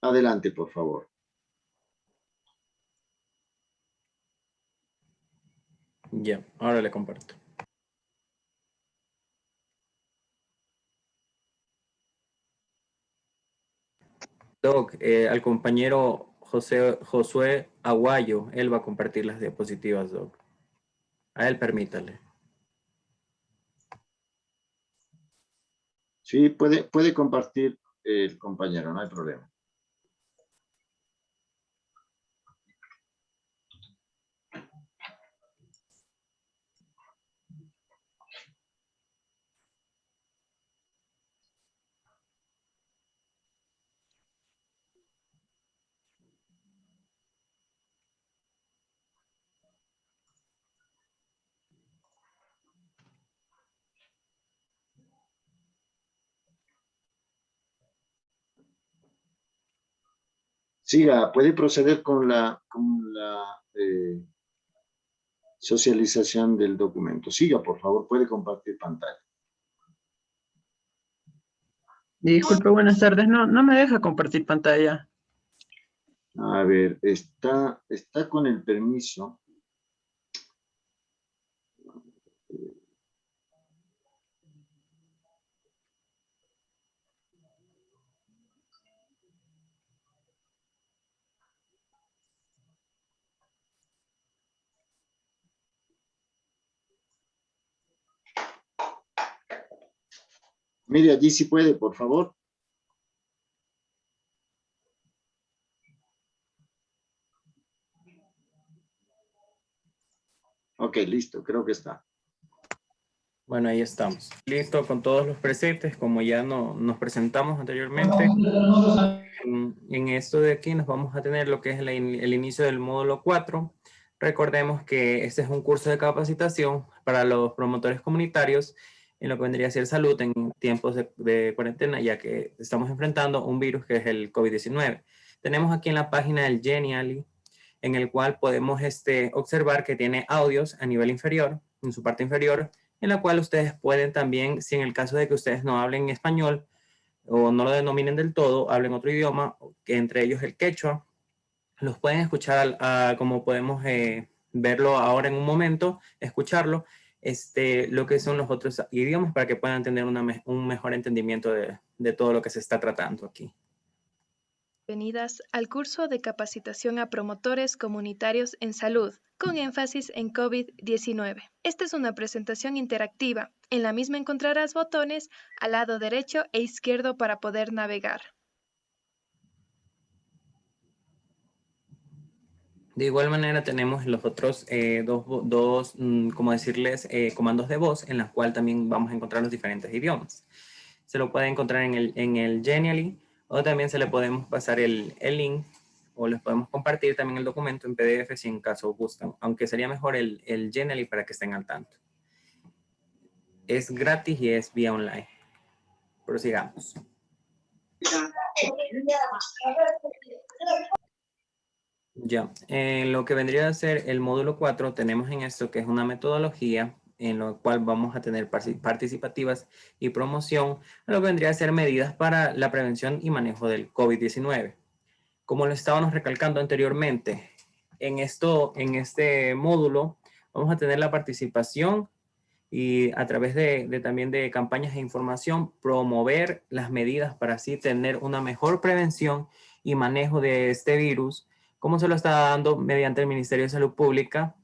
Adelante, por favor. Ya, ahora le comparto. Doc, al compañero Josué Aguayo, él va a compartir las diapositivas, Doc. A él permítale. Sí, puede compartir el compañero, no hay problema. Siga, puede proceder con la socialización del documento. Siga, por favor, puede compartir pantalla. Disculpe, buenas tardes. No me deja compartir pantalla. A ver, está con el permiso. Mire, allí sí puede, por favor. Ok, listo, creo que está. Bueno, ahí estamos. Listo con todos los presentes, como ya nos presentamos anteriormente. En esto de aquí nos vamos a tener lo que es el inicio del módulo 4. Recordemos que este es un curso de capacitación para los promotores comunitarios en lo que vendría a ser salud en tiempos de cuarentena, ya que estamos enfrentando un virus que es el COVID-19. Tenemos aquí en la página el Genially, en el cual podemos observar que tiene audios a nivel inferior, en su parte inferior, en la cual ustedes pueden también, si en el caso de que ustedes no hablen español o no lo denominen del todo, hablen otro idioma, que entre ellos el quechua, los pueden escuchar como podemos verlo ahora en un momento, escucharlo, lo que son los otros idiomas para que puedan tener un mejor entendimiento de todo lo que se está tratando aquí. Bienvenidas al curso de capacitación a promotores comunitarios en salud, con énfasis en COVID-19. Esta es una presentación interactiva. En la misma encontrarás botones al lado derecho e izquierdo para poder navegar. De igual manera tenemos los otros como decirles, comandos de voz en los cuales también vamos a encontrar los diferentes idiomas. Se lo puede encontrar en el Genially, o también se le podemos pasar el link, o les podemos compartir también el documento en PDF si en caso gustan, aunque sería mejor el Genially para que estén al tanto. Es gratis y es vía online. Prosigamos. Ya, en lo que vendría a ser el módulo 4, tenemos en esto que es una metodología en lo cual vamos a tener participativas y promoción, lo que vendría a ser medidas para la prevención y manejo del COVID-19. Como lo estábamos recalcando anteriormente, en este módulo vamos a tener la participación y a través también de campañas de información, promover las medidas para así tener una mejor prevención y manejo de este virus, como se lo está dando mediante el Ministerio de Salud Pública,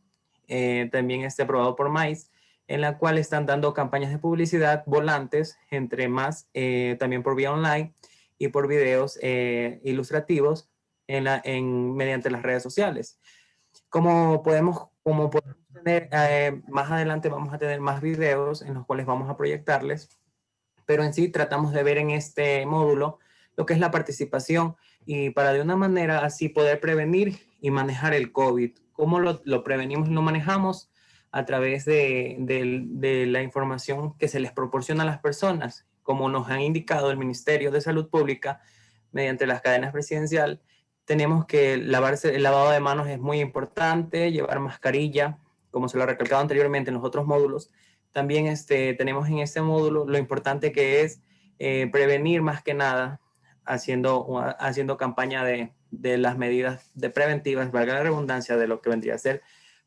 también aprobado por MAIS, en la cual están dando campañas de publicidad, volantes, entre más, también por vía online y por videos ilustrativos mediante las redes sociales. Como podemos tener, más adelante vamos a tener más videos en los cuales vamos a proyectarles, pero en sí tratamos de ver en este módulo lo que es la participación y para de una manera así poder prevenir y manejar el COVID. ¿Cómo lo prevenimos y lo manejamos? A través de la información que se les proporciona a las personas, como nos han indicado el Ministerio de Salud Pública mediante las cadenas presidenciales. Tenemos que el lavado de manos es muy importante, llevar mascarilla, como se lo ha recalcado anteriormente en los otros módulos. También tenemos en este módulo lo importante que es prevenir más que nada haciendo campaña de las medidas de preventivas, valga la redundancia, de lo que vendría a ser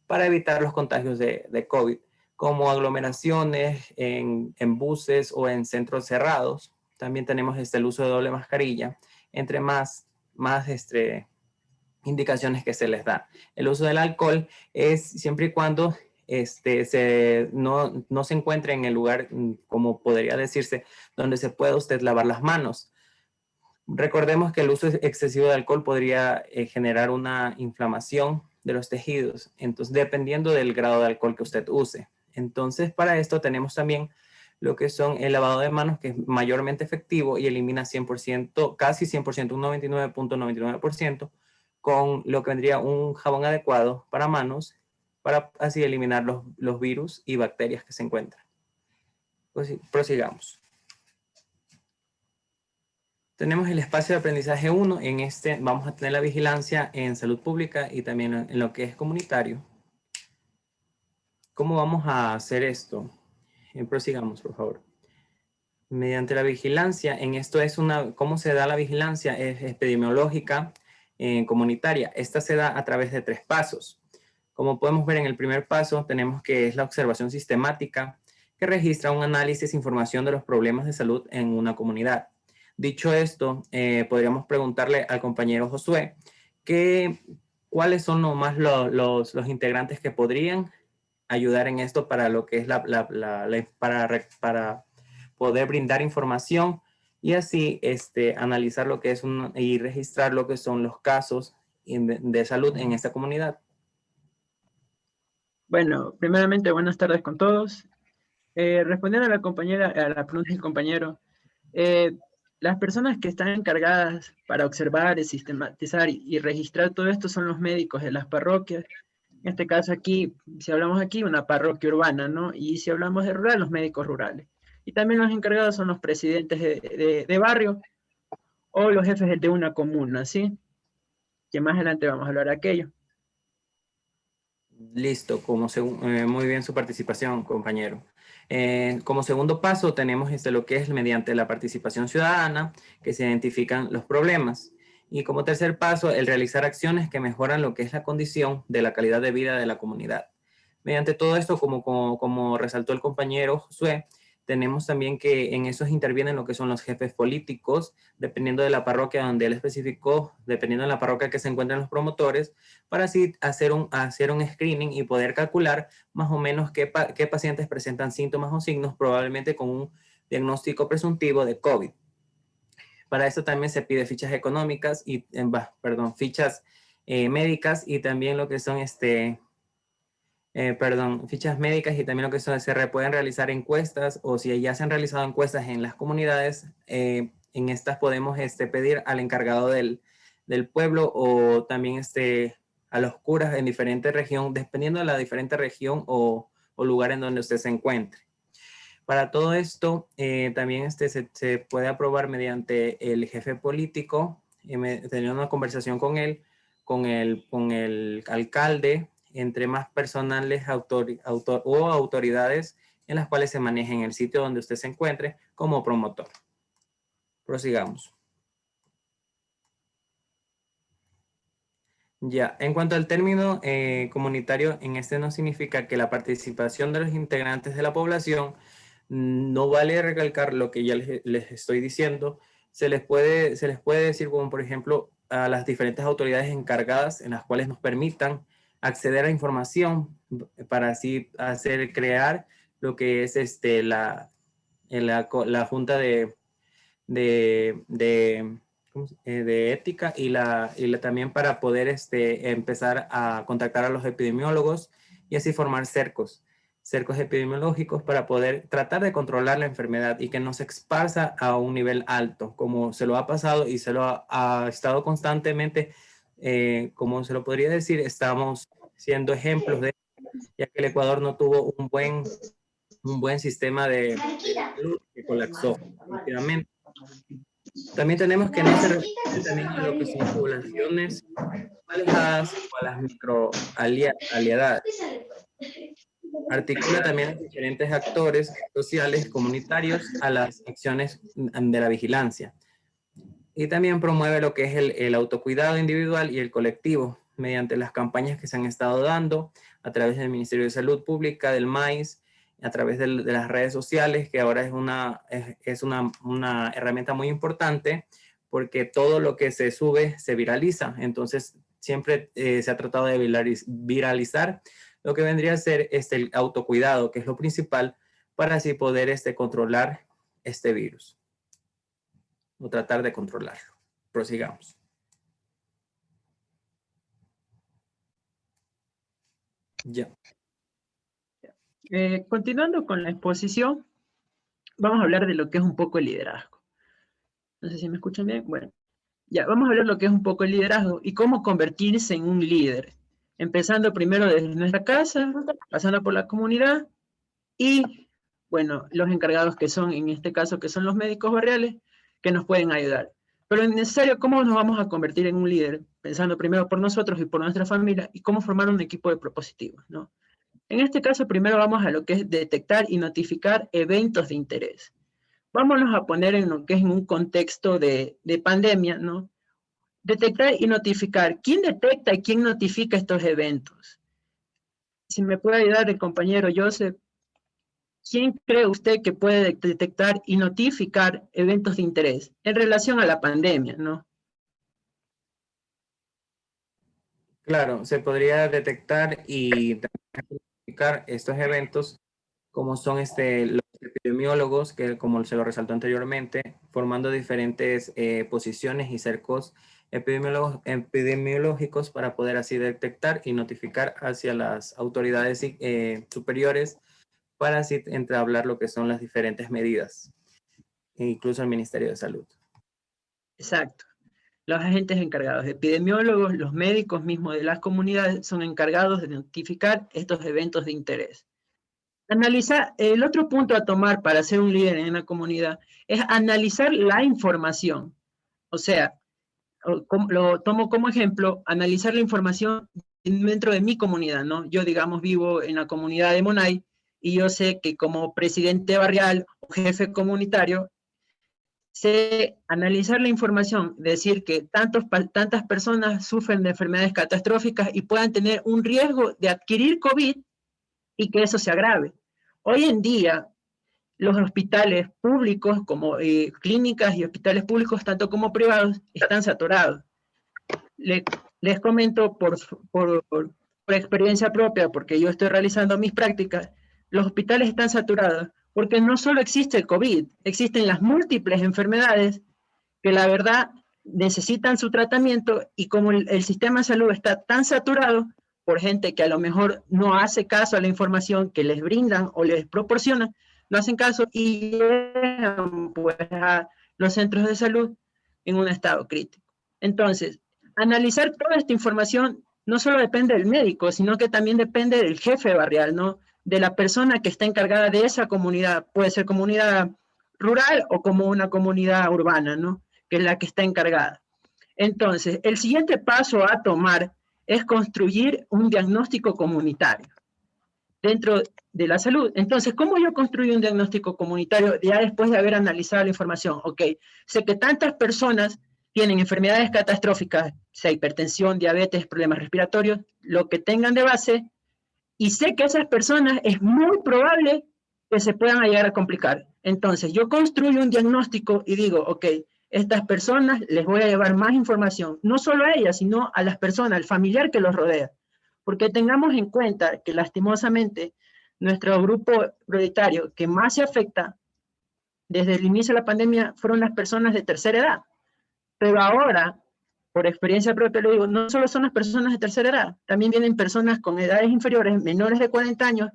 para evitar los contagios de COVID, como aglomeraciones en buses o en centros cerrados. También tenemos el uso de doble mascarilla, entre más indicaciones que se les da. El uso del alcohol es siempre y cuando no se encuentre en el lugar, como podría decirse, donde se pueda usted lavar las manos. Recordemos que el uso excesivo de alcohol podría generar una inflamación de los tejidos, entonces dependiendo del grado de alcohol que usted use. Entonces, para esto tenemos también lo que son el lavado de manos, que es mayormente efectivo y elimina 100%, casi 100%, un 99.99%, con lo que vendría un jabón adecuado para manos, para así eliminar los virus y bacterias que se encuentran. Pues, prosigamos. Tenemos el espacio de aprendizaje 1. En este vamos a tener la vigilancia en salud pública y también en lo que es comunitario. ¿Cómo vamos a hacer esto? Prosigamos, por favor. Mediante la vigilancia, en esto es ¿cómo se da la vigilancia? Es epidemiológica, comunitaria. Esta se da a través de 3 pasos. Como podemos ver en el primer paso, tenemos que es la observación sistemática, que registra un análisis e información de los problemas de salud en una comunidad. Dicho esto, podríamos preguntarle al compañero Josué cuáles son nomás los integrantes que podrían ayudar en esto para lo que es para poder brindar información y así analizar lo que es y registrar lo que son los casos de salud en esta comunidad. Bueno, primeramente, buenas tardes con todos. Respondiendo a la pregunta del compañero, las personas que están encargadas para observar, sistematizar y registrar todo esto son los médicos de las parroquias. En este caso aquí, si hablamos aquí, una parroquia urbana, ¿no? Y si hablamos de rural, los médicos rurales. Y también los encargados son los presidentes de barrio o los jefes de una comuna, ¿sí? Que más adelante vamos a hablar de aquello. Listo, muy bien su participación, compañero. Como segundo paso tenemos lo que es mediante la participación ciudadana, que se identifican los problemas. Y como tercer paso, el realizar acciones que mejoran lo que es la condición de la calidad de vida de la comunidad. Mediante todo esto, como resaltó el compañero Josué, tenemos también que en esos intervienen lo que son los jefes políticos, dependiendo de la parroquia donde él especificó, dependiendo de la parroquia que se encuentran los promotores, para así hacer un screening y poder calcular más o menos qué pacientes presentan síntomas o signos, probablemente con un diagnóstico presuntivo de COVID. Para eso también se pide fichas económicas y, fichas médicas y también lo que son fichas médicas y también lo que son, pueden realizar encuestas o si ya se han realizado encuestas en las comunidades, en estas podemos pedir al encargado del pueblo o también a los curas en diferente región, dependiendo de la diferente región o lugar en donde usted se encuentre. Para todo esto, también se puede aprobar mediante el jefe político, tener una conversación con él, con el alcalde, entre más personales o autoridades en las cuales se manejen el sitio donde usted se encuentre como promotor. Prosigamos. Ya, en cuanto al término comunitario, en este no significa que la participación de los integrantes de la población, no vale recalcar lo que ya les estoy diciendo, se les puede decir como por ejemplo a las diferentes autoridades encargadas en las cuales nos permitan acceder a información para así crear lo que es la junta de ética y también para poder empezar a contactar a los epidemiólogos y así formar cercos epidemiológicos para poder tratar de controlar la enfermedad y que no se esparza a un nivel alto, como se lo ha pasado y se lo ha estado constantemente, como se lo podría decir, estamos siendo ejemplos de, ya que el Ecuador no tuvo un buen sistema de salud que colapsó rápidamente. También tenemos que no se refiere también a lo que son poblaciones alejadas o a las microaliedades. Articula también a diferentes actores sociales comunitarios a las acciones de la vigilancia. Y también promueve lo que es el autocuidado individual y el colectivo mediante las campañas que se han estado dando a través del Ministerio de Salud Pública, del MAIS, a través de las redes sociales, que ahora es una herramienta muy importante porque todo lo que se sube se viraliza. Entonces, siempre se ha tratado de viralizar lo que vendría a ser el autocuidado, que es lo principal para así poder controlar este virus o tratar de controlarlo. Prosigamos. Ya. Continuando con la exposición, vamos a hablar de lo que es un poco el liderazgo. No sé si me escuchan bien. Bueno, ya, vamos a hablar de lo que es un poco el liderazgo y cómo convertirse en un líder. Empezando primero desde nuestra casa, pasando por la comunidad y, bueno, los encargados que son, en este caso, que son los médicos barriales, que nos pueden ayudar. Pero es necesario, ¿cómo nos vamos a convertir en un líder? Pensando primero por nosotros y por nuestra familia y cómo formar un equipo de propositivos, ¿no? En este caso, primero vamos a lo que es detectar y notificar eventos de interés. Vámonos a poner en lo que es en un contexto de pandemia, ¿no? Detectar y notificar. ¿Quién detecta y quién notifica estos eventos? Si me puede ayudar el compañero Joseph, ¿quién cree usted que puede detectar y notificar eventos de interés en relación a la pandemia, ¿no? Claro, se podría detectar y notificar estos eventos como son los epidemiólogos, que como se lo resaltó anteriormente, formando diferentes posiciones y cercos epidemiológicos para poder así detectar y notificar hacia las autoridades superiores para así entablar lo que son las diferentes medidas, e incluso el Ministerio de Salud. Exacto. Los agentes encargados, epidemiólogos, los médicos mismos de las comunidades son encargados de notificar estos eventos de interés. Analizar, el otro punto a tomar para ser un líder en una comunidad es analizar la información. O sea, lo tomo como ejemplo, analizar la información dentro de mi comunidad, ¿no? Yo, digamos, vivo en la comunidad de Monay y yo sé que como presidente barrial o jefe comunitario, sé analizar la información, decir que tantas personas sufren de enfermedades catastróficas y puedan tener un riesgo de adquirir COVID y que eso se agrave. Hoy en día, los hospitales públicos, como clínicas y hospitales públicos, tanto como privados, están saturados. Les comento por experiencia propia, porque yo estoy realizando mis prácticas, los hospitales están saturados porque no solo existe el COVID, existen las múltiples enfermedades que la verdad necesitan su tratamiento y como el sistema de salud está tan saturado por gente que a lo mejor no hace caso a la información que les brindan o les proporcionan, no hacen caso y llegan pues a los centros de salud en un estado crítico. Entonces, analizar toda esta información no solo depende del médico, sino que también depende del jefe barrial, ¿no? De la persona que está encargada de esa comunidad, puede ser comunidad rural o como una comunidad urbana, ¿no? Que es la que está encargada. Entonces, el siguiente paso a tomar es construir un diagnóstico comunitario dentro de la salud. Entonces, ¿cómo yo construyo un diagnóstico comunitario ya después de haber analizado la información? Ok, sé que tantas personas tienen enfermedades catastróficas, sea hipertensión, diabetes, problemas respiratorios, lo que tengan de base, y sé que esas personas es muy probable que se puedan llegar a complicar. Entonces, yo construyo un diagnóstico y digo, ok, estas personas les voy a llevar más información, no solo a ellas, sino a las personas, al familiar que los rodea. Porque tengamos en cuenta que lastimosamente nuestro grupo prioritario que más se afecta desde el inicio de la pandemia fueron las personas de tercera edad. Pero ahora, por experiencia propia le digo, no solo son las personas de tercera edad, también vienen personas con edades inferiores, menores de 40 años,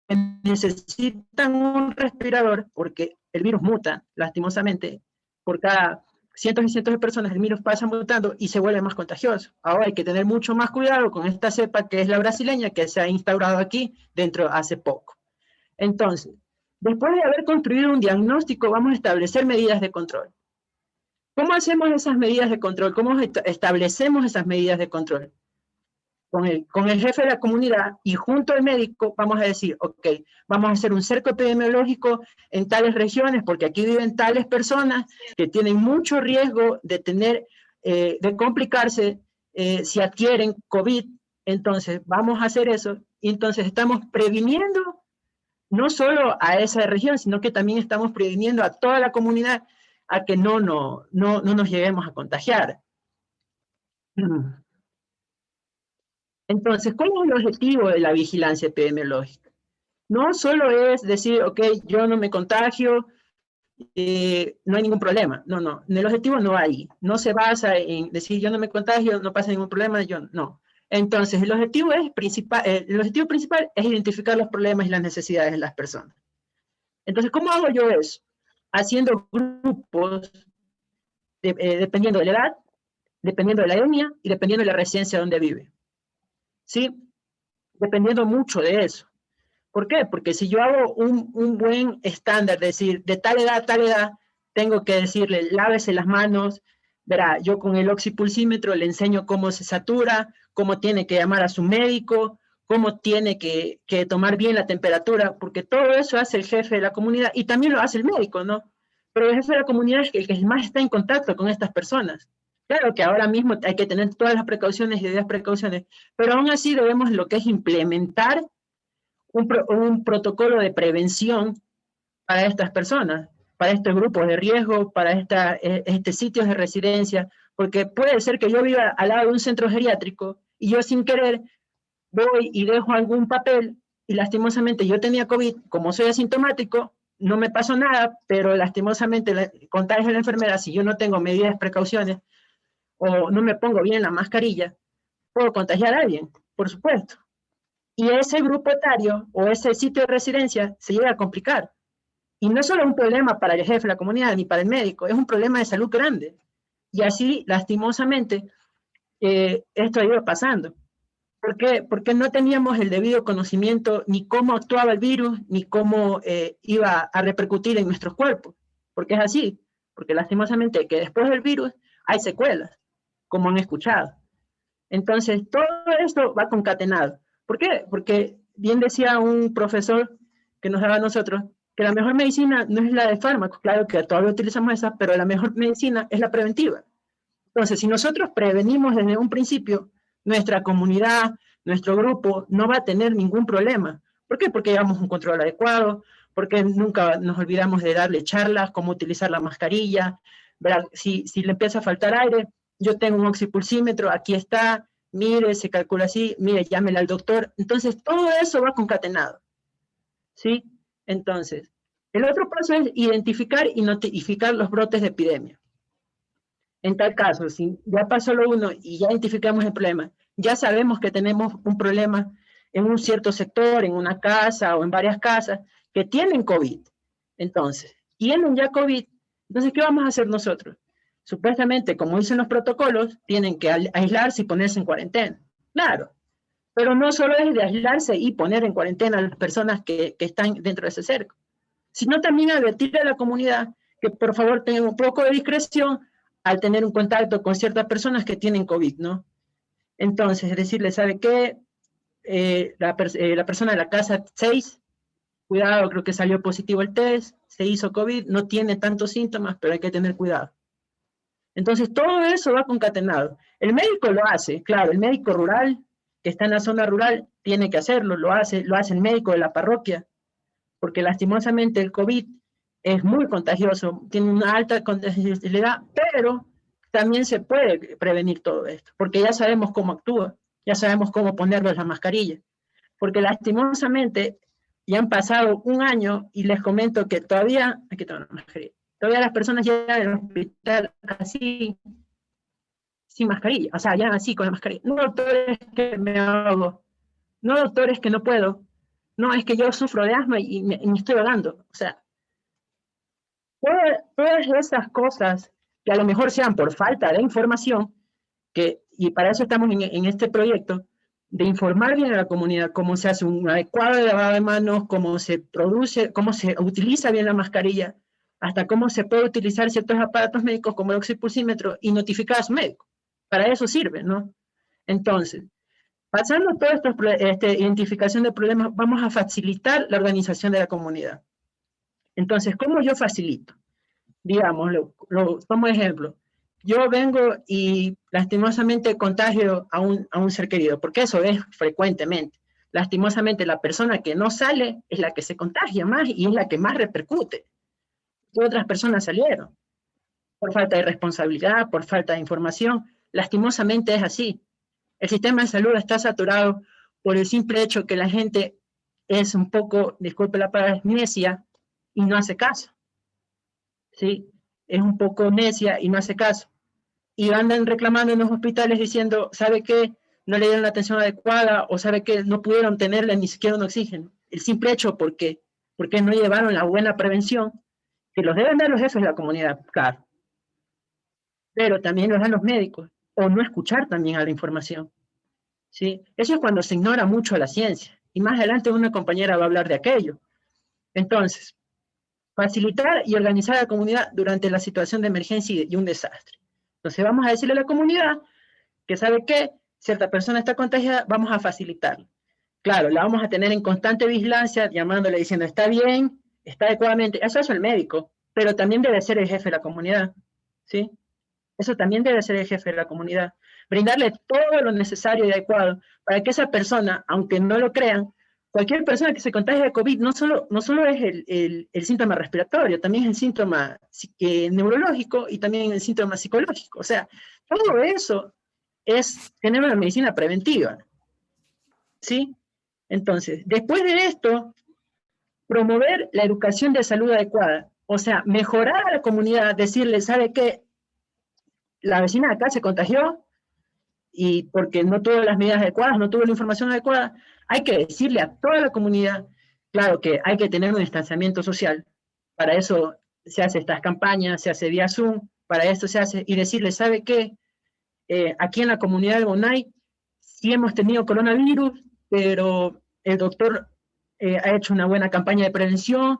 que necesitan un respirador porque el virus muta, lastimosamente, por cada cientos y cientos de personas el virus pasa mutando y se vuelve más contagioso. Ahora hay que tener mucho más cuidado con esta cepa que es la brasileña, que se ha instaurado aquí dentro hace poco. Entonces, después de haber construido un diagnóstico, vamos a establecer medidas de control. ¿Cómo hacemos esas medidas de control? ¿Cómo establecemos esas medidas de control? con el jefe de la comunidad y junto al médico vamos a decir, ok, vamos a hacer un cerco epidemiológico en tales regiones porque aquí viven tales personas que tienen mucho riesgo de tener, de complicarse si adquieren COVID. Entonces vamos a hacer eso y entonces estamos previniendo no solo a esa región, sino que también estamos previniendo a toda la comunidad a que no nos lleguemos a contagiar. Entonces, ¿cuál es el objetivo de la vigilancia epidemiológica? No solo es decir, ok, yo no me contagio, no hay ningún problema. No, no, el objetivo no hay. No se basa en decir, yo no me contagio, no pasa ningún problema, yo no. Entonces, el objetivo principal es identificar los problemas y las necesidades de las personas. Entonces, ¿cómo hago yo eso? Haciendo grupos, dependiendo de la edad, dependiendo de la etnia y dependiendo de la residencia donde vive. ¿Sí? Dependiendo mucho de eso. ¿Por qué? Porque si yo hago un buen estándar, es decir, de tal edad a tal edad, tengo que decirle, lávese las manos, verá, yo con el oxipulsímetro le enseño cómo se satura, cómo tiene que llamar a su médico, cómo tiene que tomar bien la temperatura, porque todo eso hace el jefe de la comunidad y también lo hace el médico, ¿no? Pero el jefe de la comunidad es el que más está en contacto con estas personas. Claro que ahora mismo hay que tener todas las precauciones y debidas precauciones, pero aún así debemos lo que es implementar un protocolo de prevención para estas personas, para estos grupos de riesgo, para sitios de residencia, porque puede ser que yo viva al lado de un centro geriátrico y yo sin querer voy y dejo algún papel y lastimosamente yo tenía COVID, como soy asintomático, no me pasó nada, pero lastimosamente contagio a la enfermedad, si yo no tengo medidas, precauciones, o no me pongo bien la mascarilla, puedo contagiar a alguien, por supuesto. Y ese grupo etario o ese sitio de residencia se llega a complicar. Y no solo es un problema para el jefe de la comunidad ni para el médico, es un problema de salud grande. Y así, lastimosamente, esto ha ido pasando. ¿Por qué? Porque no teníamos el debido conocimiento ni cómo actuaba el virus, ni cómo iba a repercutir en nuestros cuerpos. Porque es así. Porque lastimosamente que después del virus hay secuelas, como han escuchado. Entonces, todo esto va concatenado. ¿Por qué? Porque bien decía un profesor que nos daba a nosotros que la mejor medicina no es la de fármacos, claro que todavía utilizamos esa, pero la mejor medicina es la preventiva. Entonces, si nosotros prevenimos desde un principio, nuestra comunidad, nuestro grupo, no va a tener ningún problema. ¿Por qué? Porque llevamos un control adecuado, porque nunca nos olvidamos de darle charlas, cómo utilizar la mascarilla, ¿verdad? Si le empieza a faltar aire, yo tengo un oxipulsímetro, aquí está, mire, se calcula así, mire, llámele al doctor. Entonces, todo eso va concatenado, ¿sí? Entonces, el otro paso es identificar y notificar los brotes de epidemia. En tal caso, si ya pasó lo uno y ya identificamos el problema, ya sabemos que tenemos un problema en un cierto sector, en una casa o en varias casas, que tienen COVID. Entonces, tienen ya COVID, entonces, ¿qué vamos a hacer nosotros? Supuestamente, como dicen los protocolos, tienen que aislarse y ponerse en cuarentena. Claro, pero no solo es de aislarse y poner en cuarentena a las personas que están dentro de ese cerco, sino también advertir a la comunidad que por favor tengan un poco de discreción al tener un contacto con ciertas personas que tienen COVID, ¿no? Entonces, decirle, ¿sabe qué? La persona de la casa 6, cuidado, creo que salió positivo el test, se hizo COVID, no tiene tantos síntomas, pero hay que tener cuidado. Entonces, todo eso va concatenado. El médico lo hace, claro, el médico rural, que está en la zona rural, tiene que hacerlo, lo hace el médico de la parroquia, porque lastimosamente el COVID es muy contagioso, tiene una alta contagiosidad, pero también se puede prevenir todo esto, porque ya sabemos cómo actúa, ya sabemos cómo ponernos la mascarilla, porque lastimosamente ya han pasado un año y les comento que todavía, aquí tengo la mascarilla, todavía las personas llegan al hospital así, sin mascarilla, o sea, ya así con la mascarilla. No, doctores, que me ahogo. No, doctores, que no puedo. No, es que yo sufro de asma y me estoy ahogando. O sea, todas esas cosas que a lo mejor sean por falta de información, y para eso estamos en este proyecto, de informar bien a la comunidad cómo se hace un adecuado lavado de manos, cómo se produce, cómo se utiliza bien la mascarilla, hasta cómo se puede utilizar ciertos aparatos médicos como el oxipulsímetro y notificar a su médico. Para eso sirve, ¿no? Entonces, Pasando toda esta identificación de problemas, vamos a facilitar la organización de la comunidad. Entonces, ¿cómo yo facilito? Digamos, como ejemplo, yo vengo y lastimosamente contagio a un ser querido, porque eso es frecuentemente. Lastimosamente, la persona que no sale es la que se contagia más y es la que más repercute. Otras personas salieron por falta de responsabilidad, por falta de información. Lastimosamente es así. El sistema de salud está saturado por el simple hecho que la gente es un poco, disculpe la palabra, necia y no hace caso. ¿Sí? Es un poco necia y no hace caso. Y andan reclamando en los hospitales diciendo, ¿sabe qué? No le dieron la atención adecuada o ¿sabe qué? No pudieron tenerle ni siquiera un oxígeno. El simple hecho porque no llevaron la buena prevención, que los deben dar los jefes de la comunidad, claro. Pero también los dan los médicos, o no escuchar también a la información. ¿Sí? Eso es cuando se ignora mucho la ciencia. Y más adelante una compañera va a hablar de aquello. Entonces, facilitar y organizar a la comunidad durante la situación de emergencia y un desastre. Entonces vamos a decirle a la comunidad que sabe que cierta persona está contagiada, vamos a facilitarlo. Claro, la vamos a tener en constante vigilancia, llamándole diciendo está bien, está adecuadamente. Eso es el médico, pero también debe ser el jefe de la comunidad. ¿Sí? Eso también debe ser el jefe de la comunidad. Brindarle todo lo necesario y adecuado para que esa persona, aunque no lo crean, cualquier persona que se contagie de COVID no solo es el síntoma respiratorio, también es el síntoma neurológico y también el síntoma psicológico. O sea, todo eso es tener una medicina preventiva. ¿Sí? Entonces, después de esto, promover la educación de salud adecuada. O sea, mejorar a la comunidad, decirle, ¿sabe qué? La vecina de acá se contagió y porque no tuvo las medidas adecuadas, no tuvo la información adecuada, hay que decirle a toda la comunidad, claro que hay que tener un distanciamiento social, para eso se hace estas campañas, se hace vía Zoom, para esto se hace, y decirle, ¿sabe qué? Aquí en la comunidad de Bonai sí hemos tenido coronavirus, pero el doctor ha hecho una buena campaña de prevención,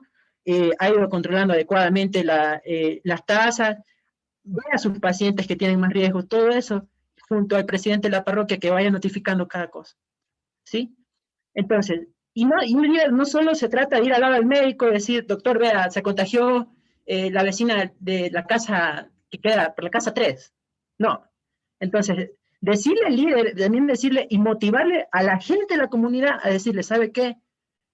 ha ido controlando adecuadamente las tasas, ve a sus pacientes que tienen más riesgo, todo eso, junto al presidente de la parroquia que vaya notificando cada cosa. ¿Sí? Entonces, y un líder no solo se trata de ir al lado del médico y decir, doctor, vea, se contagió la vecina de la casa que queda por la casa 3. No. Entonces, decirle al líder, también decirle y motivarle a la gente de la comunidad a decirle, ¿sabe qué?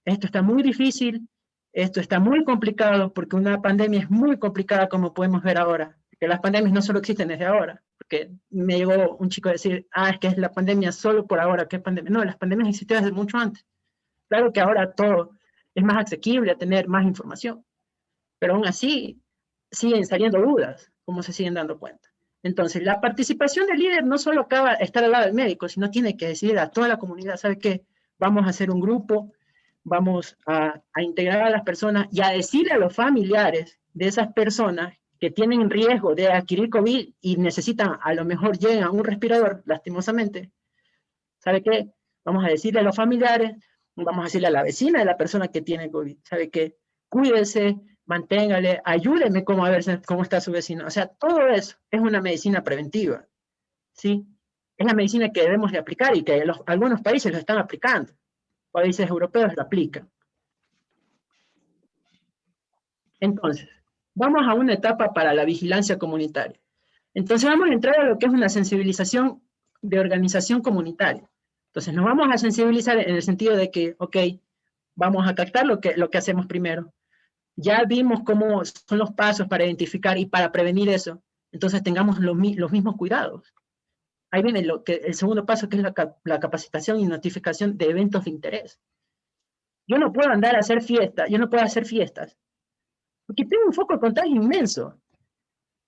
Esto está muy difícil, esto está muy complicado, porque una pandemia es muy complicada como podemos ver ahora. Que las pandemias no solo existen desde ahora, porque me llegó un chico a decir, es que es la pandemia solo por ahora, ¿qué pandemia? No, las pandemias existían desde mucho antes. Claro que ahora todo es más asequible a tener más información, pero aún así siguen saliendo dudas, como se siguen dando cuenta. Entonces, la participación del líder no solo acaba de estar al lado del médico, sino tiene que decir a toda la comunidad, ¿sabe qué? Vamos a hacer un grupo, vamos a integrar a las personas y a decirle a los familiares de esas personas que tienen riesgo de adquirir COVID y necesitan, a lo mejor lleguen a un respirador, lastimosamente, ¿sabe qué? Vamos a decirle a los familiares, vamos a decirle a la vecina de la persona que tiene COVID, ¿sabe qué? Cuídese, manténgale, ayúdeme a ver cómo está su vecino. O sea, todo eso es una medicina preventiva, ¿sí? Es la medicina que debemos de aplicar y que algunos países lo están aplicando. Países europeos lo aplican. Entonces, vamos a una etapa para la vigilancia comunitaria. Entonces vamos a entrar a lo que es una sensibilización de organización comunitaria. Entonces nos vamos a sensibilizar en el sentido de que, ok, vamos a captar lo que hacemos primero. Ya vimos cómo son los pasos para identificar y para prevenir eso. Entonces tengamos los mismos cuidados. Ahí viene el segundo paso, que es la capacitación y notificación de eventos de interés. Yo no puedo andar a hacer fiestas, yo no puedo hacer fiestas, porque tengo un foco de contagio inmenso.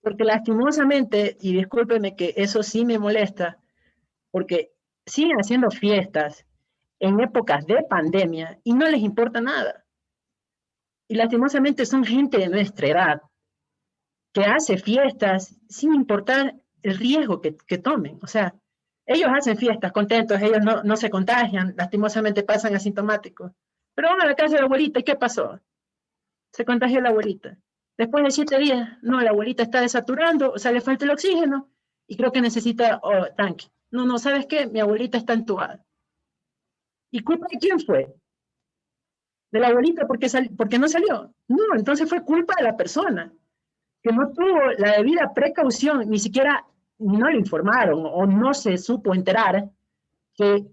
Porque lastimosamente, y discúlpeme que eso sí me molesta, porque siguen haciendo fiestas en épocas de pandemia y no les importa nada. Y lastimosamente son gente de nuestra edad que hace fiestas sin importar el riesgo que tomen. O sea, ellos hacen fiestas contentos, ellos no se contagian, lastimosamente pasan asintomáticos. Pero van a la casa de la abuelita, ¿y qué pasó? Se contagió la abuelita. Después de 7 días, no, la abuelita está desaturando, o sea, le falta el oxígeno y creo que necesita tanque. No, ¿sabes qué? Mi abuelita está entubada. ¿Y culpa de quién fue? ¿De la abuelita porque no salió? No, entonces fue culpa de la persona, que no tuvo la debida precaución, ni siquiera no le informaron o no se supo enterar que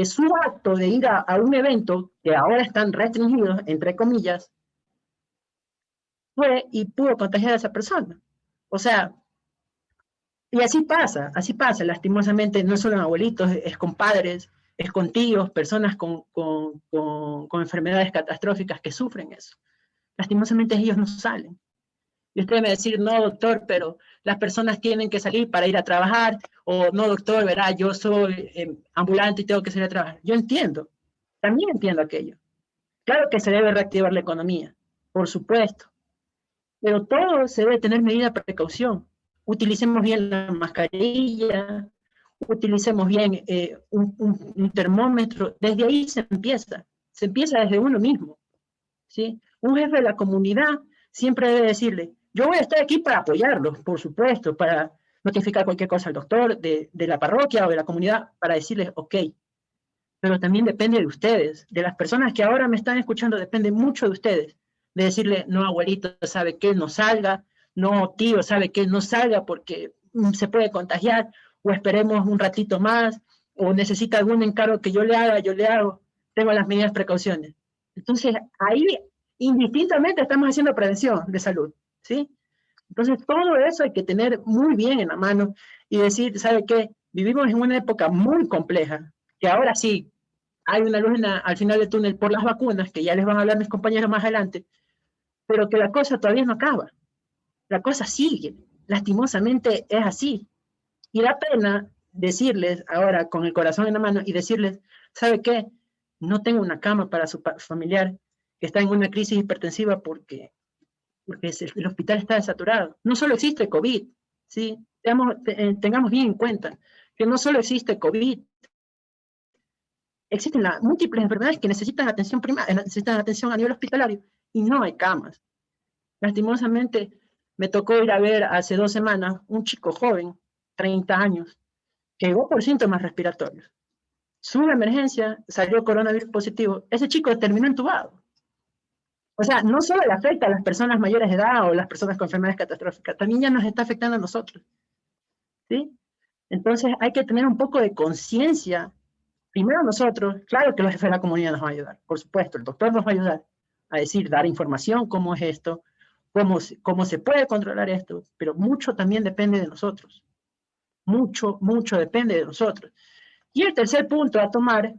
su acto de ir a un evento, que ahora están restringidos, entre comillas, fue y pudo contagiar a esa persona. O sea, y así pasa, lastimosamente, no solo en abuelitos, es con padres, es con tíos, personas con enfermedades catastróficas que sufren eso. Lastimosamente ellos no salen. Y usted me va a decir, no, doctor, pero las personas tienen que salir para ir a trabajar, o no, doctor, verá, yo soy ambulante y tengo que salir a trabajar. Yo entiendo, también entiendo aquello. Claro que se debe reactivar la economía, por supuesto, pero todo se debe tener medida de precaución. Utilicemos bien la mascarilla, utilicemos bien un termómetro, desde ahí se empieza desde uno mismo, ¿sí? Un jefe de la comunidad siempre debe decirle, yo voy a estar aquí para apoyarlos, por supuesto, para notificar cualquier cosa al doctor de la parroquia o de la comunidad, para decirles, ok, pero también depende de ustedes, de las personas que ahora me están escuchando, depende mucho de ustedes, de decirle, no, abuelito, sabe que no salga, no, tío, sabe que no salga porque se puede contagiar, o esperemos un ratito más, o necesita algún encargo que yo le haga, yo le hago, tengo las medidas precauciones. Entonces, ahí, indistintamente, estamos haciendo prevención de salud, ¿sí? Entonces, todo eso hay que tener muy bien en la mano y decir, ¿sabe qué? Vivimos en una época muy compleja, que ahora sí, hay una luz al final del túnel por las vacunas, que ya les van a hablar mis compañeros más adelante, pero que la cosa todavía no acaba. La cosa sigue. Lastimosamente es así. Y da pena decirles ahora con el corazón en la mano y decirles, ¿sabe qué? No tengo una cama para su familiar que está en una crisis hipertensiva porque el hospital está saturado. No solo existe COVID, ¿sí? Tengamos bien en cuenta que no solo existe COVID, existen múltiples enfermedades que necesitan atención primaria, necesitan atención a nivel hospitalario y no hay camas. Lastimosamente, me tocó ir a ver hace 2 semanas un chico joven, 30 años, que llegó por síntomas respiratorios. Su emergencia salió coronavirus positivo. Ese chico terminó entubado. O sea, no solo le afecta a las personas mayores de edad o las personas con enfermedades catastróficas, también ya nos está afectando a nosotros, ¿sí? Entonces hay que tener un poco de conciencia. Primero nosotros, claro que los jefes de la comunidad nos van a ayudar, por supuesto, el doctor nos va a ayudar a decir, dar información, cómo es esto, cómo se puede controlar esto, pero mucho también depende de nosotros. Mucho, mucho depende de nosotros. Y el tercer punto a tomar,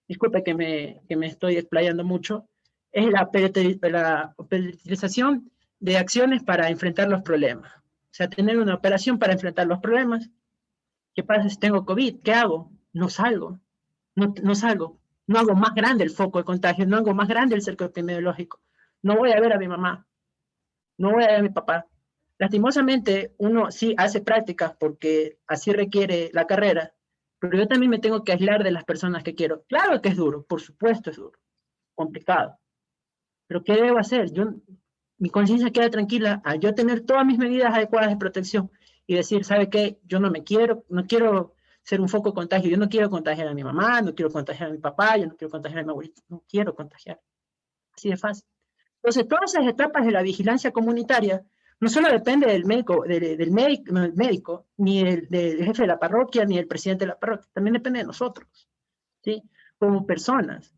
disculpe que me estoy explayando mucho, es la priorización de acciones para enfrentar los problemas. O sea, tener una operación para enfrentar los problemas. ¿Qué pasa si tengo COVID? ¿Qué hago? No salgo. No salgo. No hago más grande el foco de contagio. No hago más grande el cerco epidemiológico. No voy a ver a mi mamá. No voy a ver a mi papá. Lastimosamente, uno sí hace prácticas porque así requiere la carrera, pero yo también me tengo que aislar de las personas que quiero. Claro que es duro, por supuesto es duro, complicado. Pero ¿qué debo hacer? Mi conciencia queda tranquila al yo tener todas mis medidas adecuadas de protección y decir, ¿sabe qué? Yo no quiero ser un foco de contagio, yo no quiero contagiar a mi mamá, no quiero contagiar a mi papá, yo no quiero contagiar a mi abuelito, no quiero contagiar. Así de fácil. Entonces, todas esas etapas de la vigilancia comunitaria no solo depende del médico, ni del jefe de la parroquia, ni del presidente de la parroquia, también depende de nosotros, ¿sí? Como personas,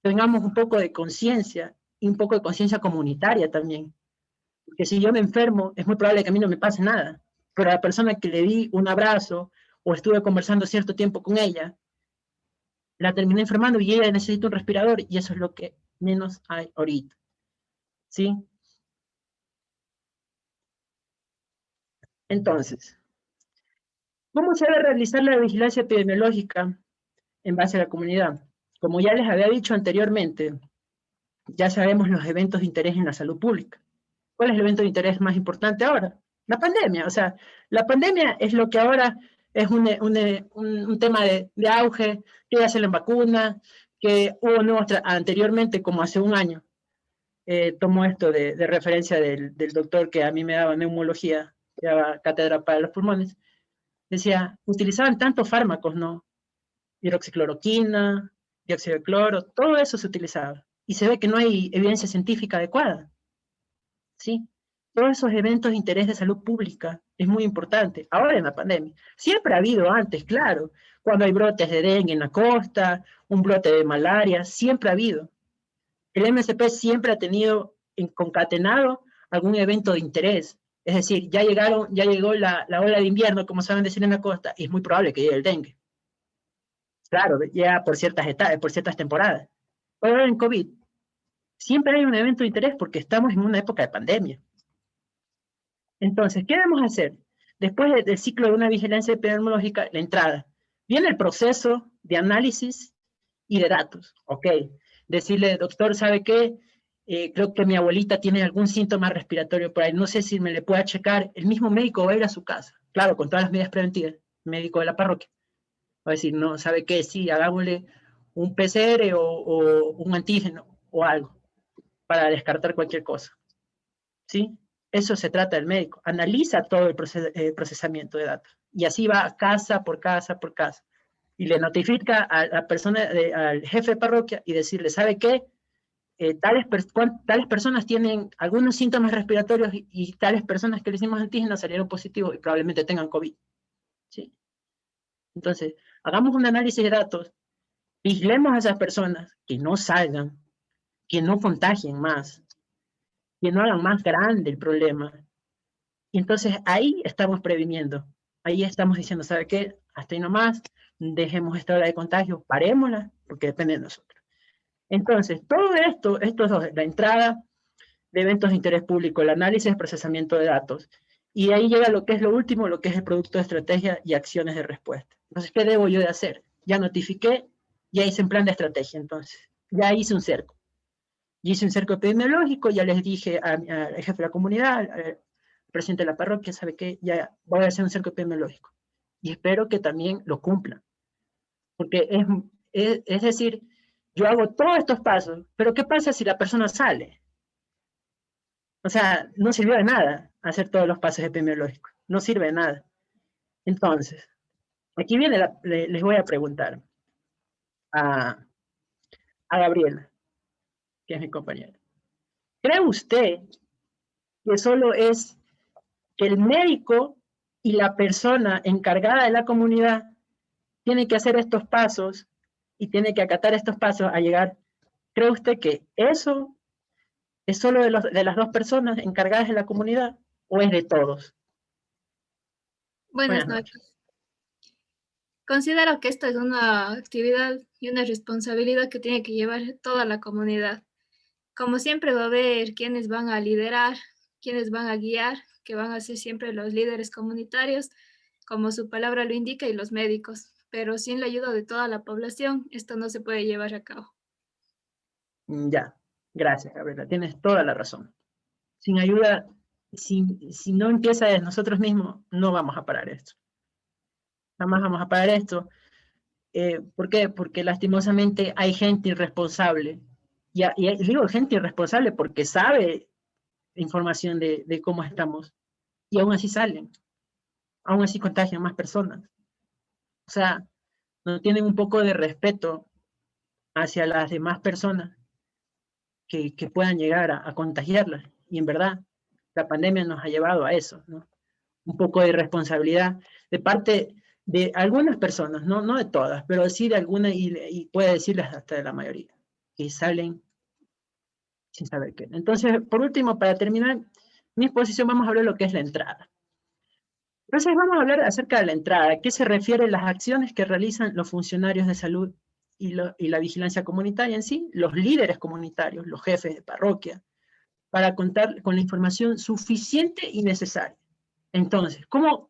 tengamos un poco de conciencia y un poco de conciencia comunitaria también. Porque si yo me enfermo, es muy probable que a mí no me pase nada, pero a la persona que le di un abrazo o estuve conversando cierto tiempo con ella, la terminé enfermando y ella necesita un respirador y eso es lo que menos hay ahorita, ¿sí? Entonces, ¿cómo se debe realizar la vigilancia epidemiológica en base a la comunidad? Como ya les había dicho anteriormente, ya sabemos los eventos de interés en la salud pública. ¿Cuál es el evento de interés más importante ahora? La pandemia. O sea, la pandemia es lo que ahora es un tema de auge, que ya se la vacuna, que hubo nuevos anteriormente, como hace un año, tomo esto de referencia del doctor que a mí me daba neumología, que daba cátedra para los pulmones, decía, utilizaban tantos fármacos, ¿no? hidroxicloroquina, dióxido de cloro, todo eso se utilizaba. Y se ve que no hay evidencia científica adecuada. ¿Sí? Todos esos eventos de interés de salud pública es muy importante. Ahora en la pandemia. Siempre ha habido antes, claro. Cuando hay brotes de dengue en la costa, un brote de malaria, siempre ha habido. El MSP siempre ha tenido concatenado algún evento de interés. Es decir, ya llegó la ola de invierno, como saben decir en la costa, y es muy probable que llegue el dengue. Claro, ya por ciertas etapas, por ciertas temporadas. Pero en COVID, siempre hay un evento de interés porque estamos en una época de pandemia. Entonces, ¿qué debemos hacer? Después del ciclo de una vigilancia epidemiológica, la entrada. Viene el proceso de análisis y de datos. Ok. Decirle, doctor, ¿sabe qué? Creo que mi abuelita tiene algún síntoma respiratorio por ahí. No sé si me le pueda checar. El mismo médico va a ir a su casa. Claro, con todas las medidas preventivas. Médico de la parroquia. Va a decir, no, ¿sabe qué? Sí, hagámosle un PCR o un antígeno o algo para descartar cualquier cosa. ¿Sí? Eso se trata del médico. Analiza todo el procesamiento de datos. Y así va casa por casa por casa. Y le notifica a la persona, al jefe de parroquia y decirle, ¿sabe qué? Tales personas tienen algunos síntomas respiratorios y tales personas que le hicimos antígenos salieron positivos y probablemente tengan COVID. ¿Sí? Entonces, hagamos un análisis de datos, vigilemos a esas personas que no salgan, que no contagien más, que no hagan más grande el problema. Y entonces ahí estamos previniendo, ahí estamos diciendo, ¿sabe qué? Hasta ahí nomás, dejemos esta ola de contagio, parémosla, porque depende de nosotros. Entonces, todo esto es la entrada de eventos de interés público, el análisis y procesamiento de datos, y ahí llega lo que es lo último, lo que es el producto de estrategia y acciones de respuesta. Entonces, ¿qué debo yo de hacer? Ya notifiqué, ya hice un plan de estrategia, entonces, ya hice un cerco. Y hice un cerco epidemiológico, ya les dije al jefe de la comunidad, al presidente de la parroquia, ¿sabe qué? Ya voy a hacer un cerco epidemiológico. Y espero que también lo cumplan. Porque es decir, yo hago todos estos pasos, pero ¿qué pasa si la persona sale? O sea, no sirvió de nada hacer todos los pasos epidemiológicos. No sirve de nada. Entonces, aquí viene, les voy a preguntar a Gabriela, que es mi compañera. ¿Cree usted que solo es el médico y la persona encargada de la comunidad tiene que hacer estos pasos y tiene que acatar estos pasos a llegar? ¿Cree usted que eso es solo de las dos personas encargadas de la comunidad o es de todos? Buenas noches. Considero que esta es una actividad y una responsabilidad que tiene que llevar toda la comunidad. Como siempre va a haber quienes van a liderar, quienes van a guiar, que van a ser siempre los líderes comunitarios, como su palabra lo indica, y los médicos. Pero sin la ayuda de toda la población, esto no se puede llevar a cabo. Ya, gracias, Gabriela, tienes toda la razón. Sin ayuda, si no empieza de nosotros mismos, no vamos a parar esto. Jamás vamos a parar esto. ¿Por qué? Porque lastimosamente hay gente irresponsable. Y digo gente irresponsable porque sabe información de cómo estamos. Y aún así salen. Aún así contagian más personas. O sea, no tienen un poco de respeto hacia las demás personas que puedan llegar a contagiarlas. Y en verdad, la pandemia nos ha llevado a eso, ¿no? Un poco de irresponsabilidad de parte de algunas personas, no de todas, pero sí de algunas y puede decirles hasta de la mayoría, que salen sin saber qué. Entonces, por último, para terminar mi exposición, vamos a hablar de lo que es la entrada. Entonces, vamos a hablar acerca de la entrada. ¿A qué se refieren las acciones que realizan los funcionarios de salud y la vigilancia comunitaria en sí, los líderes comunitarios, los jefes de parroquia, para contar con la información suficiente y necesaria? Entonces, ¿cómo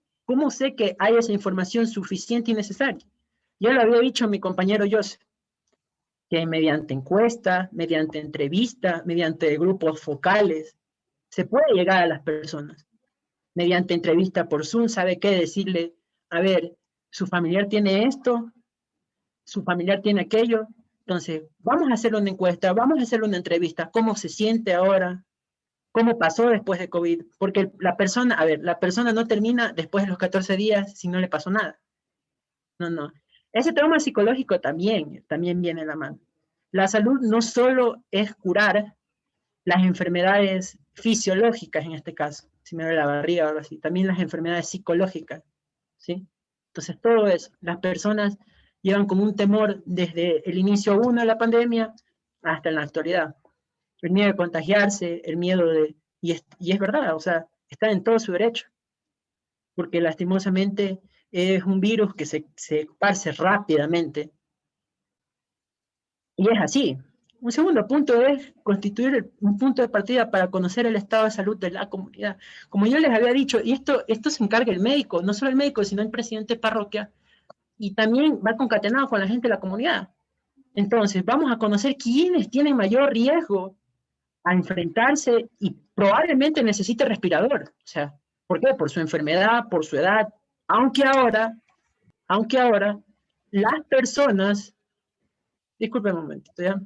sé que hay esa información suficiente y necesaria? Yo lo había dicho a mi compañero Joseph, que mediante encuestas, mediante entrevistas, mediante grupos focales, se puede llegar a las personas. Mediante entrevista por Zoom, sabe qué decirle, a ver, su familiar tiene esto, su familiar tiene aquello, entonces vamos a hacer una encuesta, vamos a hacer una entrevista, ¿cómo se siente ahora? ¿Cómo pasó después de COVID? Porque la persona no termina después de los 14 días si no le pasó nada. No. Ese trauma psicológico también viene en la mano. La salud no solo es curar las enfermedades fisiológicas, en este caso, si me duele la barriga o algo así, también las enfermedades psicológicas, ¿sí? Entonces, todo eso, las personas llevan como un temor desde el inicio 1 de la pandemia hasta en la actualidad. El miedo de contagiarse, el miedo de... Y es verdad, o sea, está en todo su derecho, porque lastimosamente es un virus que se esparce rápidamente. Y es así. Un segundo punto es constituir un punto de partida para conocer el estado de salud de la comunidad. Como yo les había dicho, y esto se encarga el médico, no solo el médico, sino el presidente de parroquia, y también va concatenado con la gente de la comunidad. Entonces, vamos a conocer quiénes tienen mayor riesgo a enfrentarse y probablemente necesite respirador. O sea, ¿por qué? Por su enfermedad, por su edad. Aunque ahora, las personas... Disculpe un momento, ¿ya?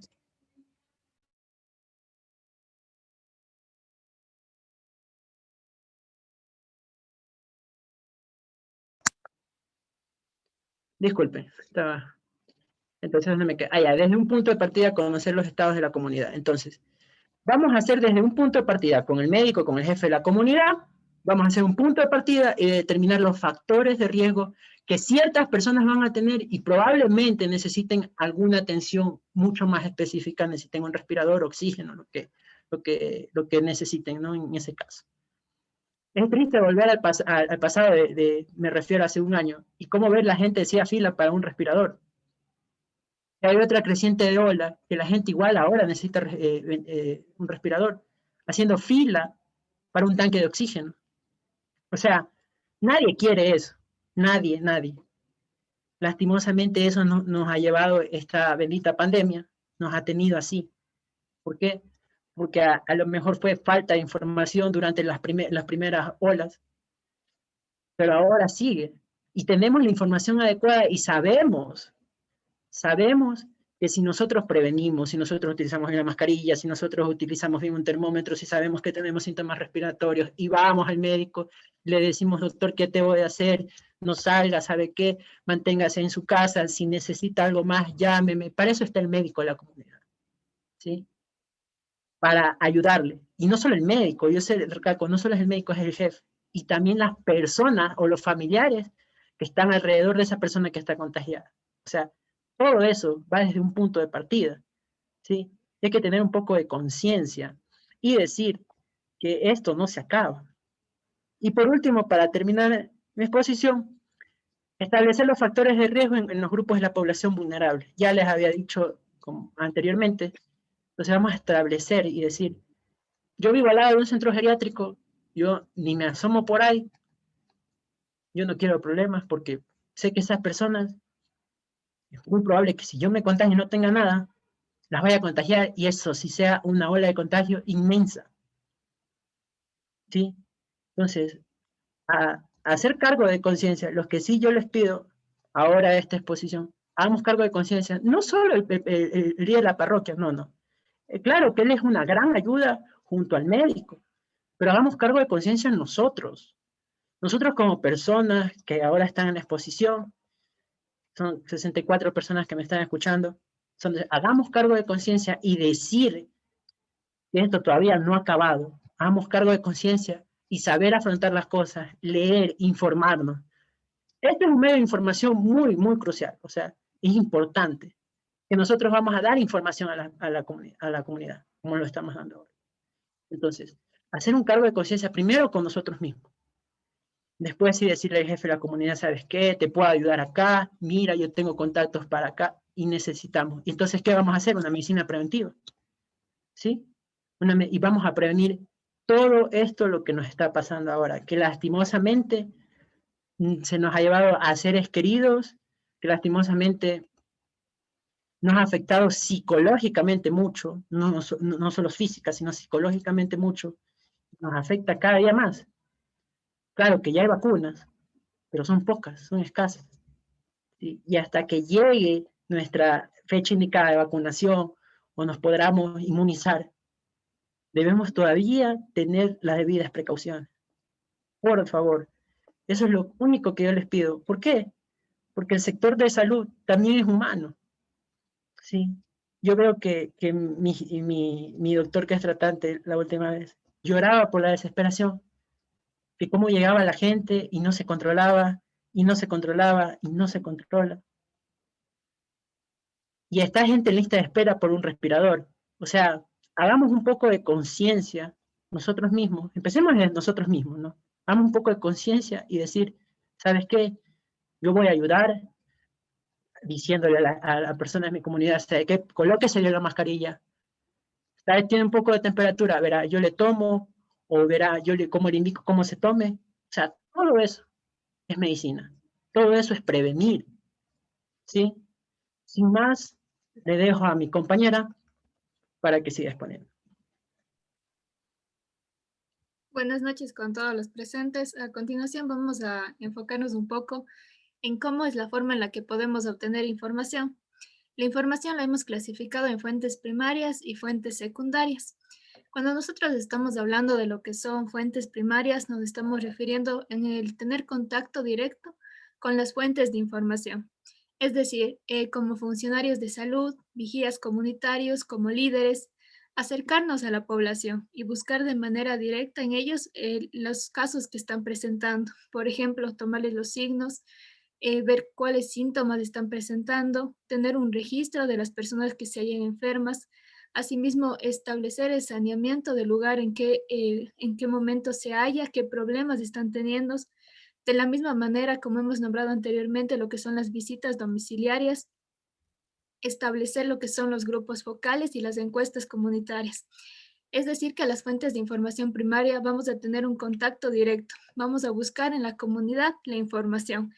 Disculpe, estaba... Entonces, ¿dónde me queda? Ah, ya, desde un punto de partida conocer los estados de la comunidad. Entonces, vamos a hacer desde un punto de partida con el médico, con el jefe de la comunidad, vamos a hacer un punto de partida y determinar los factores de riesgo que ciertas personas van a tener y probablemente necesiten alguna atención mucho más específica, necesiten un respirador, oxígeno, lo que necesiten, ¿no? En ese caso. Es triste volver al pasado me refiero a hace un año, y cómo ver la gente hacía fila para un respirador. Hay otra creciente ola, que la gente igual ahora necesita un respirador, haciendo fila para un tanque de oxígeno. O sea, nadie quiere eso, nadie. Lastimosamente eso nos ha llevado esta bendita pandemia, nos ha tenido así. ¿Por qué? Porque a lo mejor fue falta de información durante las primeras olas, pero ahora sigue. Y tenemos la información adecuada y sabemos que si nosotros prevenimos, si nosotros utilizamos bien la mascarilla, si nosotros utilizamos bien un termómetro, si sabemos que tenemos síntomas respiratorios y vamos al médico, le decimos, doctor, ¿qué te voy a hacer? No salga, ¿sabe qué? Manténgase en su casa, si necesita algo más, llámeme. Para eso está el médico de la comunidad, ¿sí? Para ayudarle. Y no solo el médico, yo sé, recalco, no solo es el médico, es el jefe. Y también las personas o los familiares que están alrededor de esa persona que está contagiada. O sea, todo eso va desde un punto de partida, ¿sí? Hay que tener un poco de conciencia y decir que esto no se acaba. Y por último, para terminar mi exposición, establecer los factores de riesgo en los grupos de la población vulnerable. Ya les había dicho anteriormente, entonces vamos a establecer y decir, yo vivo al lado de un centro geriátrico, yo ni me asomo por ahí, yo no quiero problemas porque sé que esas personas, es muy probable que si yo me contagio y no tenga nada, las vaya a contagiar y eso sí sea una ola de contagio inmensa. ¿Sí? Entonces, a hacer cargo de conciencia, los que sí yo les pido ahora de esta exposición, hagamos cargo de conciencia, no solo el día de la parroquia, no. Claro que él es una gran ayuda junto al médico, pero hagamos cargo de conciencia nosotros. Nosotros como personas que ahora están en la exposición, son 64 personas que me están escuchando, hagamos cargo de conciencia y decir que esto todavía no ha acabado. Hagamos cargo de conciencia y saber afrontar las cosas, leer, informarnos. Este es un medio de información muy, muy crucial. O sea, es importante que nosotros vamos a dar información a la comunidad, como lo estamos dando ahora. Entonces, hacer un cargo de conciencia primero con nosotros mismos. Después sí decirle al jefe de la comunidad, ¿sabes qué? Te puedo ayudar acá, mira, yo tengo contactos para acá y necesitamos. Y entonces, ¿qué vamos a hacer? Una medicina preventiva. ¿Sí? Y vamos a prevenir todo esto lo que nos está pasando ahora, que lastimosamente se nos ha llevado a seres queridos, que lastimosamente nos ha afectado psicológicamente mucho, no solo física, sino psicológicamente mucho, nos afecta cada día más. Claro que ya hay vacunas, pero son pocas, son escasas. ¿Sí? Y hasta que llegue nuestra fecha indicada de vacunación o nos podamos inmunizar, debemos todavía tener las debidas precauciones. Por favor, eso es lo único que yo les pido. ¿Por qué? porque el sector de salud también es humano, ¿sí? Yo veo que mi doctor que es tratante la última vez lloraba por la desesperación, de cómo llegaba la gente y no se controlaba, y no se controlaba, y no se controla. Y está gente en lista de espera por un respirador. O sea, hagamos un poco de conciencia nosotros mismos, empecemos en nosotros mismos, ¿no? Hagamos un poco de conciencia y decir, ¿sabes qué? Yo voy a ayudar diciéndole a la persona de mi comunidad, ¿sabe qué? Colóquese la mascarilla. ¿Sabes? Tiene un poco de temperatura, verá, yo le tomo, o verá, como le indico cómo se tome. O sea, todo eso es medicina. Todo eso es prevenir, ¿sí? Sin más, le dejo a mi compañera para que siga exponiendo. Buenas noches con todos los presentes. A continuación vamos a enfocarnos un poco en cómo es la forma en la que podemos obtener información. La información la hemos clasificado en fuentes primarias y fuentes secundarias. Cuando nosotros estamos hablando de lo que son fuentes primarias, nos estamos refiriendo en el tener contacto directo con las fuentes de información. Es decir, como funcionarios de salud, vigías comunitarios, como líderes, acercarnos a la población y buscar de manera directa en ellos los casos que están presentando. Por ejemplo, tomarles los signos, ver cuáles síntomas están presentando, tener un registro de las personas que se hallan enfermas, asimismo establecer el saneamiento del lugar en qué momento se halla, qué problemas están teniendo. De la misma manera, como hemos nombrado anteriormente, lo que son las visitas domiciliarias, establecer lo que son los grupos focales y las encuestas comunitarias. Es decir, que a las fuentes de información primaria vamos a tener un contacto directo, vamos a buscar en la comunidad la información.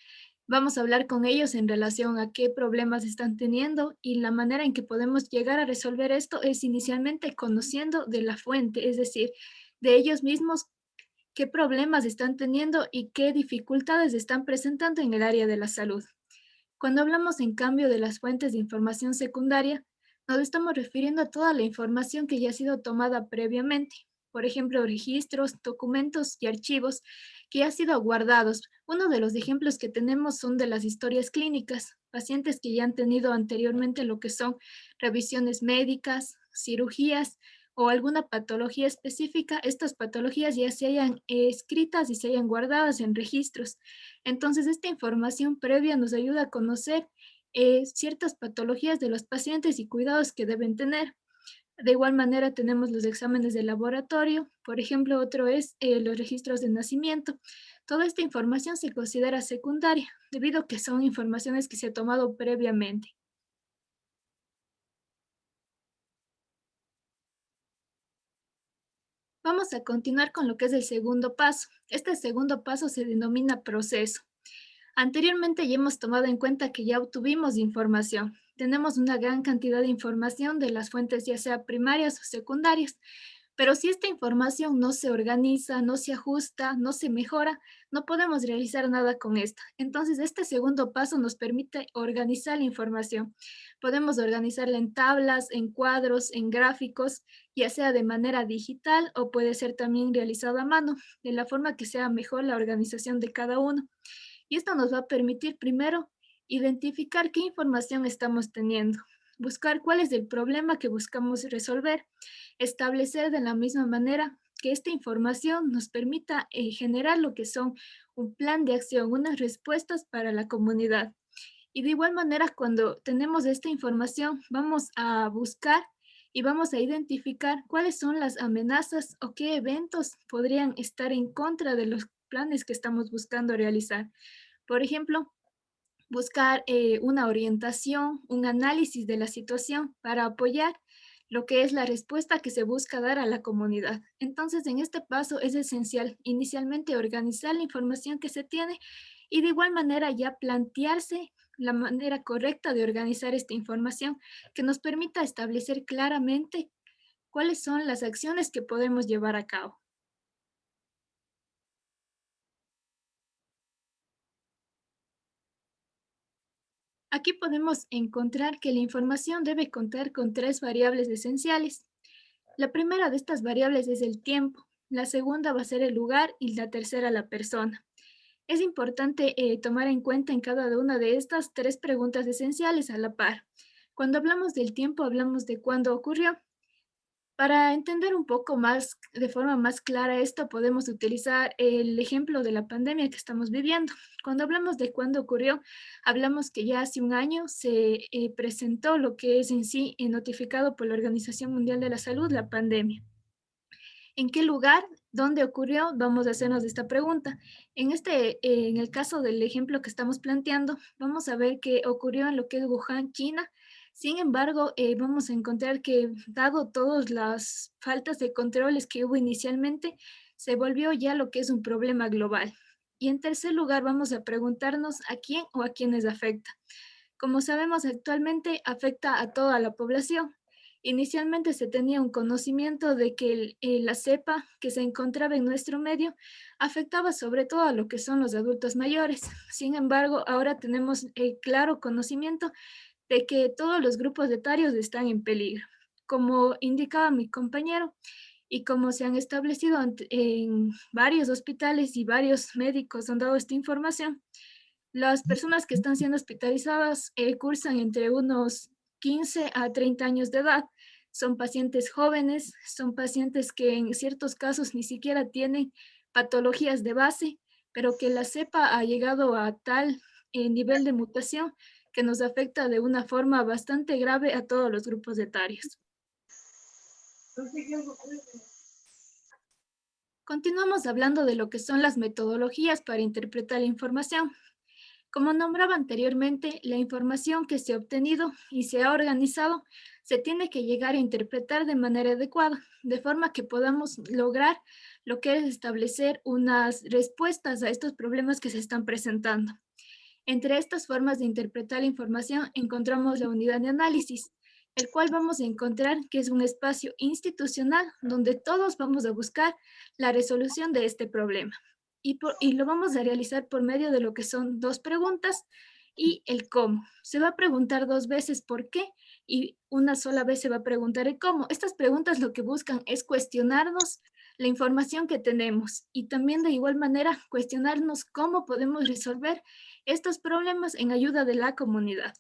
Vamos a hablar con ellos en relación a qué problemas están teniendo y la manera en que podemos llegar a resolver esto es inicialmente conociendo de la fuente, es decir, de ellos mismos qué problemas están teniendo y qué dificultades están presentando en el área de la salud. Cuando hablamos en cambio de las fuentes de información secundaria, nos estamos refiriendo a toda la información que ya ha sido tomada previamente, por ejemplo, registros, documentos y archivos que ya han sido guardados. Uno de los ejemplos que tenemos son de las historias clínicas, pacientes que ya han tenido anteriormente lo que son revisiones médicas, cirugías o alguna patología específica. Estas patologías ya se hayan escritas y se hayan guardadas en registros. Entonces, esta información previa nos ayuda a conocer ciertas patologías de los pacientes y cuidados que deben tener. De igual manera tenemos los exámenes de laboratorio, por ejemplo, otro es los registros de nacimiento. Toda esta información se considera secundaria, debido a que son informaciones que se han tomado previamente. Vamos a continuar con lo que es el segundo paso. Este segundo paso se denomina proceso. Anteriormente ya hemos tomado en cuenta que ya obtuvimos información. Tenemos una gran cantidad de información de las fuentes, ya sea primarias o secundarias, pero si esta información no se organiza, no se ajusta, no se mejora, no podemos realizar nada con esta. Entonces, este segundo paso nos permite organizar la información. Podemos organizarla en tablas, en cuadros, en gráficos, ya sea de manera digital o puede ser también realizado a mano, de la forma que sea mejor la organización de cada uno. Y esto nos va a permitir primero identificar qué información estamos teniendo, buscar cuál es el problema que buscamos resolver, establecer de la misma manera que esta información nos permita generar lo que son un plan de acción, unas respuestas para la comunidad. Y de igual manera, cuando tenemos esta información, vamos a buscar y vamos a identificar cuáles son las amenazas o qué eventos podrían estar en contra de los planes que estamos buscando realizar. Por ejemplo, buscar una orientación, un análisis de la situación para apoyar lo que es la respuesta que se busca dar a la comunidad. Entonces, en este paso es esencial inicialmente organizar la información que se tiene y de igual manera ya plantearse la manera correcta de organizar esta información que nos permita establecer claramente cuáles son las acciones que podemos llevar a cabo. Aquí podemos encontrar que la información debe contar con 3 variables esenciales. La primera de estas variables es el tiempo, la segunda va a ser el lugar y la tercera la persona. Es importante tomar en cuenta en cada una de estas 3 preguntas esenciales a la par. Cuando hablamos del tiempo, hablamos de cuándo ocurrió. Para entender un poco más, de forma más clara esto, podemos utilizar el ejemplo de la pandemia que estamos viviendo. Cuando hablamos de cuándo ocurrió, hablamos que ya hace un año se presentó lo que es en sí notificado por la Organización Mundial de la Salud, la pandemia. ¿En qué lugar? ¿Dónde ocurrió? Vamos a hacernos esta pregunta. En el caso del ejemplo que estamos planteando, vamos a ver que ocurrió en lo que es Wuhan, China. Sin embargo, vamos a encontrar que, dado todas las faltas de controles que hubo inicialmente, se volvió ya lo que es un problema global. Y en tercer lugar, vamos a preguntarnos a quién o a quiénes afecta. Como sabemos, actualmente afecta a toda la población. Inicialmente se tenía un conocimiento de que la cepa que se encontraba en nuestro medio afectaba sobre todo a lo que son los adultos mayores. Sin embargo, ahora tenemos el claro conocimiento de que todos los grupos etarios están en peligro. Como indicaba mi compañero, y como se han establecido en varios hospitales y varios médicos han dado esta información, las personas que están siendo hospitalizadas cursan entre unos 15 a 30 años de edad. Son pacientes jóvenes, son pacientes que en ciertos casos ni siquiera tienen patologías de base, pero que la cepa ha llegado a tal nivel de mutación que nos afecta de una forma bastante grave a todos los grupos etarios. Continuamos hablando de lo que son las metodologías para interpretar la información. Como nombraba anteriormente, la información que se ha obtenido y se ha organizado se tiene que llegar a interpretar de manera adecuada, de forma que podamos lograr lo que es establecer unas respuestas a estos problemas que se están presentando. Entre estas formas de interpretar la información encontramos la unidad de análisis, el cual vamos a encontrar que es un espacio institucional donde todos vamos a buscar la resolución de este problema. Y lo vamos a realizar por medio de lo que son 2 preguntas y el cómo. Se va a preguntar 2 veces por qué y una sola vez se va a preguntar el cómo. Estas preguntas lo que buscan es cuestionarnos la información que tenemos y también de igual manera cuestionarnos cómo podemos resolver estos problemas en ayuda de la comunidad.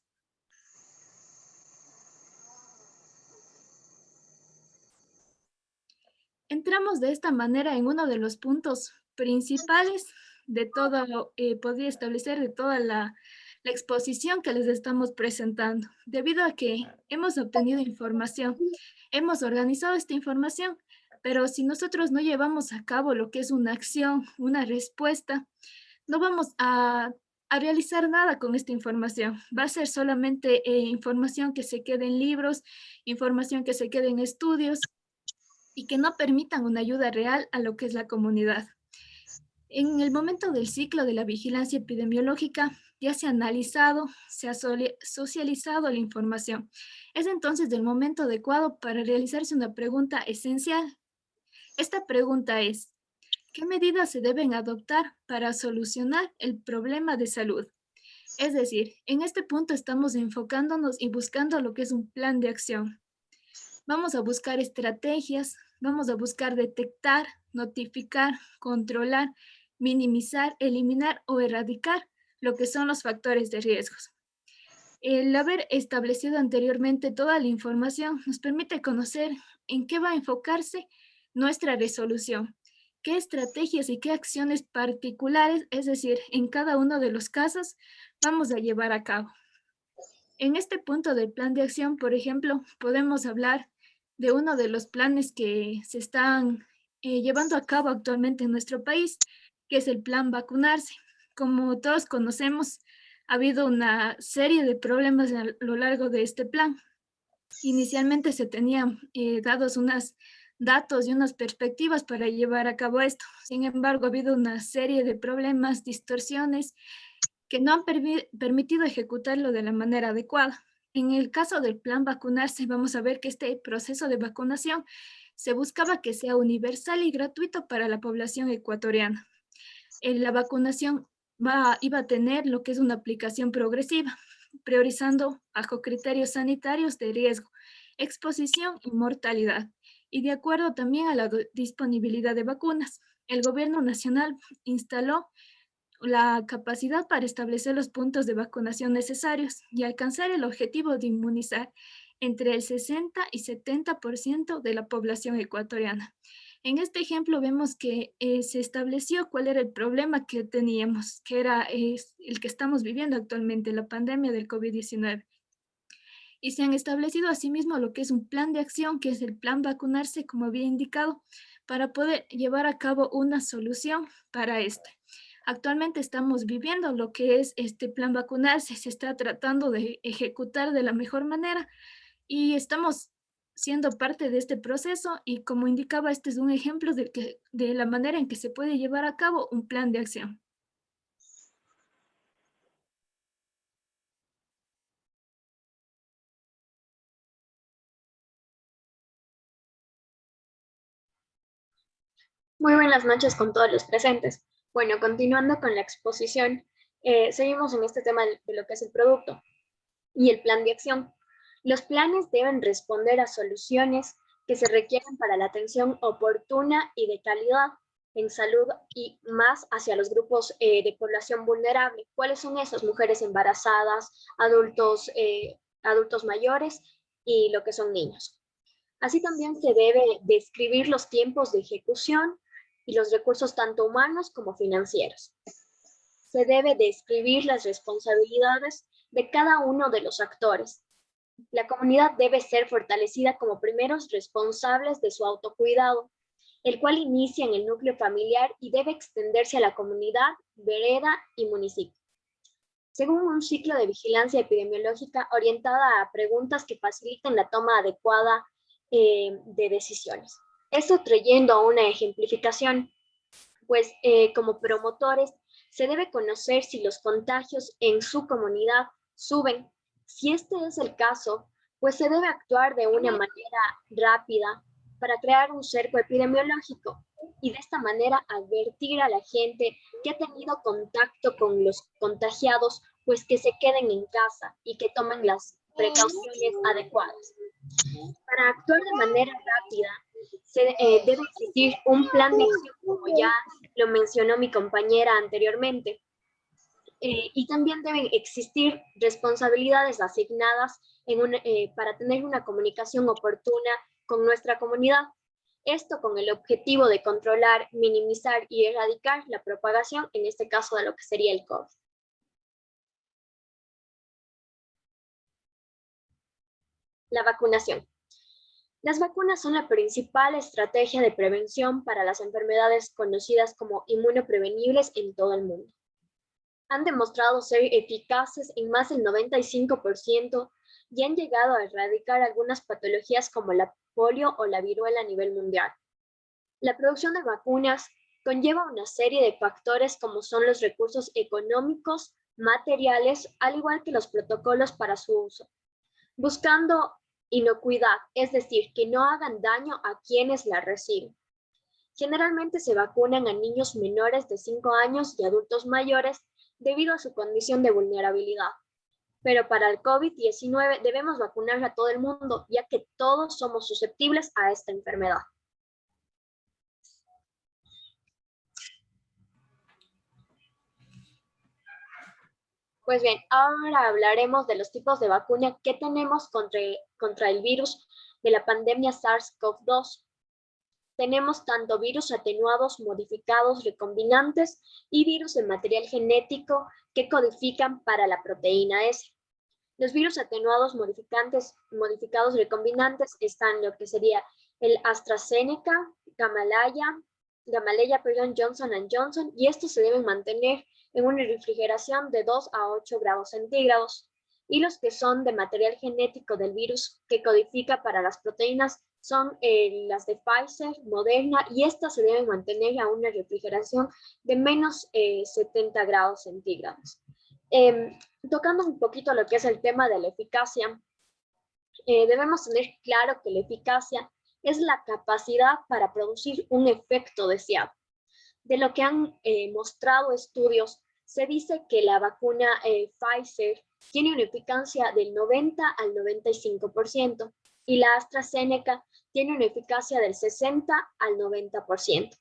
Entramos de esta manera en uno de los puntos principales de todo, podría establecer de toda la exposición que les estamos presentando. Debido a que hemos obtenido información, hemos organizado esta información, pero si nosotros no llevamos a cabo lo que es una acción, una respuesta, no vamos a realizar nada con esta información. Va a ser solamente información que se quede en libros, información que se quede en estudios y que no permitan una ayuda real a lo que es la comunidad. En el momento del ciclo de la vigilancia epidemiológica ya se ha analizado, se ha socializado la información. Es entonces el momento adecuado para realizarse una pregunta esencial. Esta pregunta es, ¿qué medidas se deben adoptar para solucionar el problema de salud? Es decir, en este punto estamos enfocándonos y buscando lo que es un plan de acción. Vamos a buscar estrategias, vamos a buscar detectar, notificar, controlar, minimizar, eliminar o erradicar lo que son los factores de riesgos. El haber establecido anteriormente toda la información nos permite conocer en qué va a enfocarse nuestra resolución, qué estrategias y qué acciones particulares, es decir, en cada uno de los casos, vamos a llevar a cabo. En este punto del plan de acción, por ejemplo, podemos hablar de uno de los planes que se están llevando a cabo actualmente en nuestro país, que es el plan vacunarse. Como todos conocemos, ha habido una serie de problemas a lo largo de este plan. Inicialmente se tenían dados unos datos y unas perspectivas para llevar a cabo esto. Sin embargo, ha habido una serie de problemas, distorsiones, que no han permitido ejecutarlo de la manera adecuada. En el caso del plan vacunarse, vamos a ver que este proceso de vacunación se buscaba que sea universal y gratuito para la población ecuatoriana. La vacunación iba a tener lo que es una aplicación progresiva, priorizando bajo criterios sanitarios de riesgo, exposición y mortalidad, y de acuerdo también a la disponibilidad de vacunas. El gobierno nacional instaló la capacidad para establecer los puntos de vacunación necesarios y alcanzar el objetivo de inmunizar entre el 60 y 70% de la población ecuatoriana. En este ejemplo vemos que se estableció cuál era el problema que teníamos, que era el que estamos viviendo actualmente, la pandemia del COVID-19. Y se han establecido asimismo lo que es un plan de acción, que es el plan vacunarse, como había indicado, para poder llevar a cabo una solución para esto. Actualmente estamos viviendo lo que es este plan vacunarse, se está tratando de ejecutar de la mejor manera y estamos siendo parte de este proceso y como indicaba, este es un ejemplo de la manera en que se puede llevar a cabo un plan de acción. Muy buenas noches con todos los presentes. Bueno, continuando con la exposición, seguimos en este tema de lo que es el producto y el plan de acción. Los planes deben responder a soluciones que se requieren para la atención oportuna y de calidad en salud y más hacia los grupos de población vulnerable. ¿Cuáles son esos? Mujeres embarazadas, adultos mayores y lo que son niños. Así también se debe describir los tiempos de ejecución y los recursos tanto humanos como financieros. Se debe describir las responsabilidades de cada uno de los actores. La comunidad debe ser fortalecida como primeros responsables de su autocuidado, el cual inicia en el núcleo familiar y debe extenderse a la comunidad, vereda y municipio. Según un ciclo de vigilancia epidemiológica orientada a preguntas que faciliten la toma adecuada de decisiones. Esto trayendo a una ejemplificación, pues como promotores se debe conocer si los contagios en su comunidad suben. Si este es el caso, pues se debe actuar de una manera rápida para crear un cerco epidemiológico y de esta manera advertir a la gente que ha tenido contacto con los contagiados, pues que se queden en casa y que tomen las precauciones adecuadas. Para actuar de manera rápida, debe existir un plan de acción, como ya lo mencionó mi compañera anteriormente, y también deben existir responsabilidades asignadas para tener una comunicación oportuna con nuestra comunidad. Esto con el objetivo de controlar, minimizar y erradicar la propagación, en este caso de lo que sería el COVID. La vacunación. Las vacunas son la principal estrategia de prevención para las enfermedades conocidas como inmunoprevenibles en todo el mundo. Han demostrado ser eficaces en más del 95% y han llegado a erradicar algunas patologías como la polio o la viruela a nivel mundial. La producción de vacunas conlleva una serie de factores como son los recursos económicos, materiales, al igual que los protocolos para su uso, buscando inocuidad, es decir, que no hagan daño a quienes la reciben. Generalmente se vacunan a niños menores de 5 años y adultos mayores debido a su condición de vulnerabilidad. Pero para el COVID-19 debemos vacunar a todo el mundo, ya que todos somos susceptibles a esta enfermedad. Pues bien, ahora hablaremos de los tipos de vacuna que tenemos contra el virus de la pandemia SARS-CoV-2. Tenemos tanto virus atenuados, modificados, recombinantes y virus de material genético que codifican para la proteína S. Los virus atenuados, modificados, recombinantes están lo que sería el AstraZeneca, Gamaleya, Johnson & Johnson, y estos se deben mantener en una refrigeración de 2 a 8 grados centígrados. Y los que son de material genético del virus que codifica para las proteínas son las de Pfizer, Moderna, y estas se deben mantener a una refrigeración de menos 70 grados centígrados. Tocando un poquito lo que es el tema de la eficacia, debemos tener claro que la eficacia es la capacidad para producir un efecto deseado. De lo que han mostrado estudios, se dice que la vacuna Pfizer tiene una eficacia del 90 al 95% y la AstraZeneca tiene una eficacia del 60 al 90%.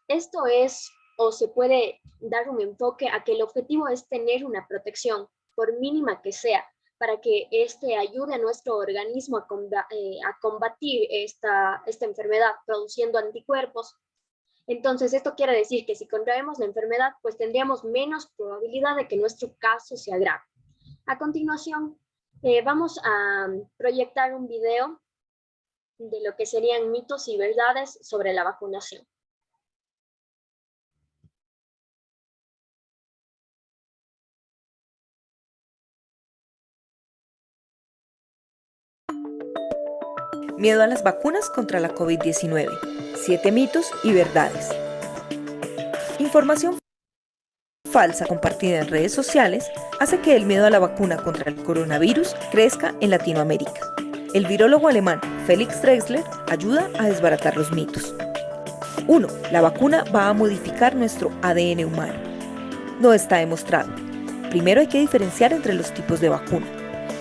Esto es o se puede dar un enfoque a que el objetivo es tener una protección, por mínima que sea, para que este ayude a nuestro organismo a combatir esta enfermedad, produciendo anticuerpos. Entonces, esto quiere decir que si contraemos la enfermedad, pues tendríamos menos probabilidad de que nuestro caso se agrave. A continuación, vamos a proyectar un video de lo que serían mitos y verdades sobre la vacunación. Miedo a las vacunas contra la COVID-19. 7 mitos y verdades. Información falsa compartida en redes sociales hace que el miedo a la vacuna contra el coronavirus crezca en Latinoamérica. El virólogo alemán Felix Drexler ayuda a desbaratar los mitos. 1. La vacuna va a modificar nuestro ADN humano. No está demostrado. Primero hay que diferenciar entre los tipos de vacuna.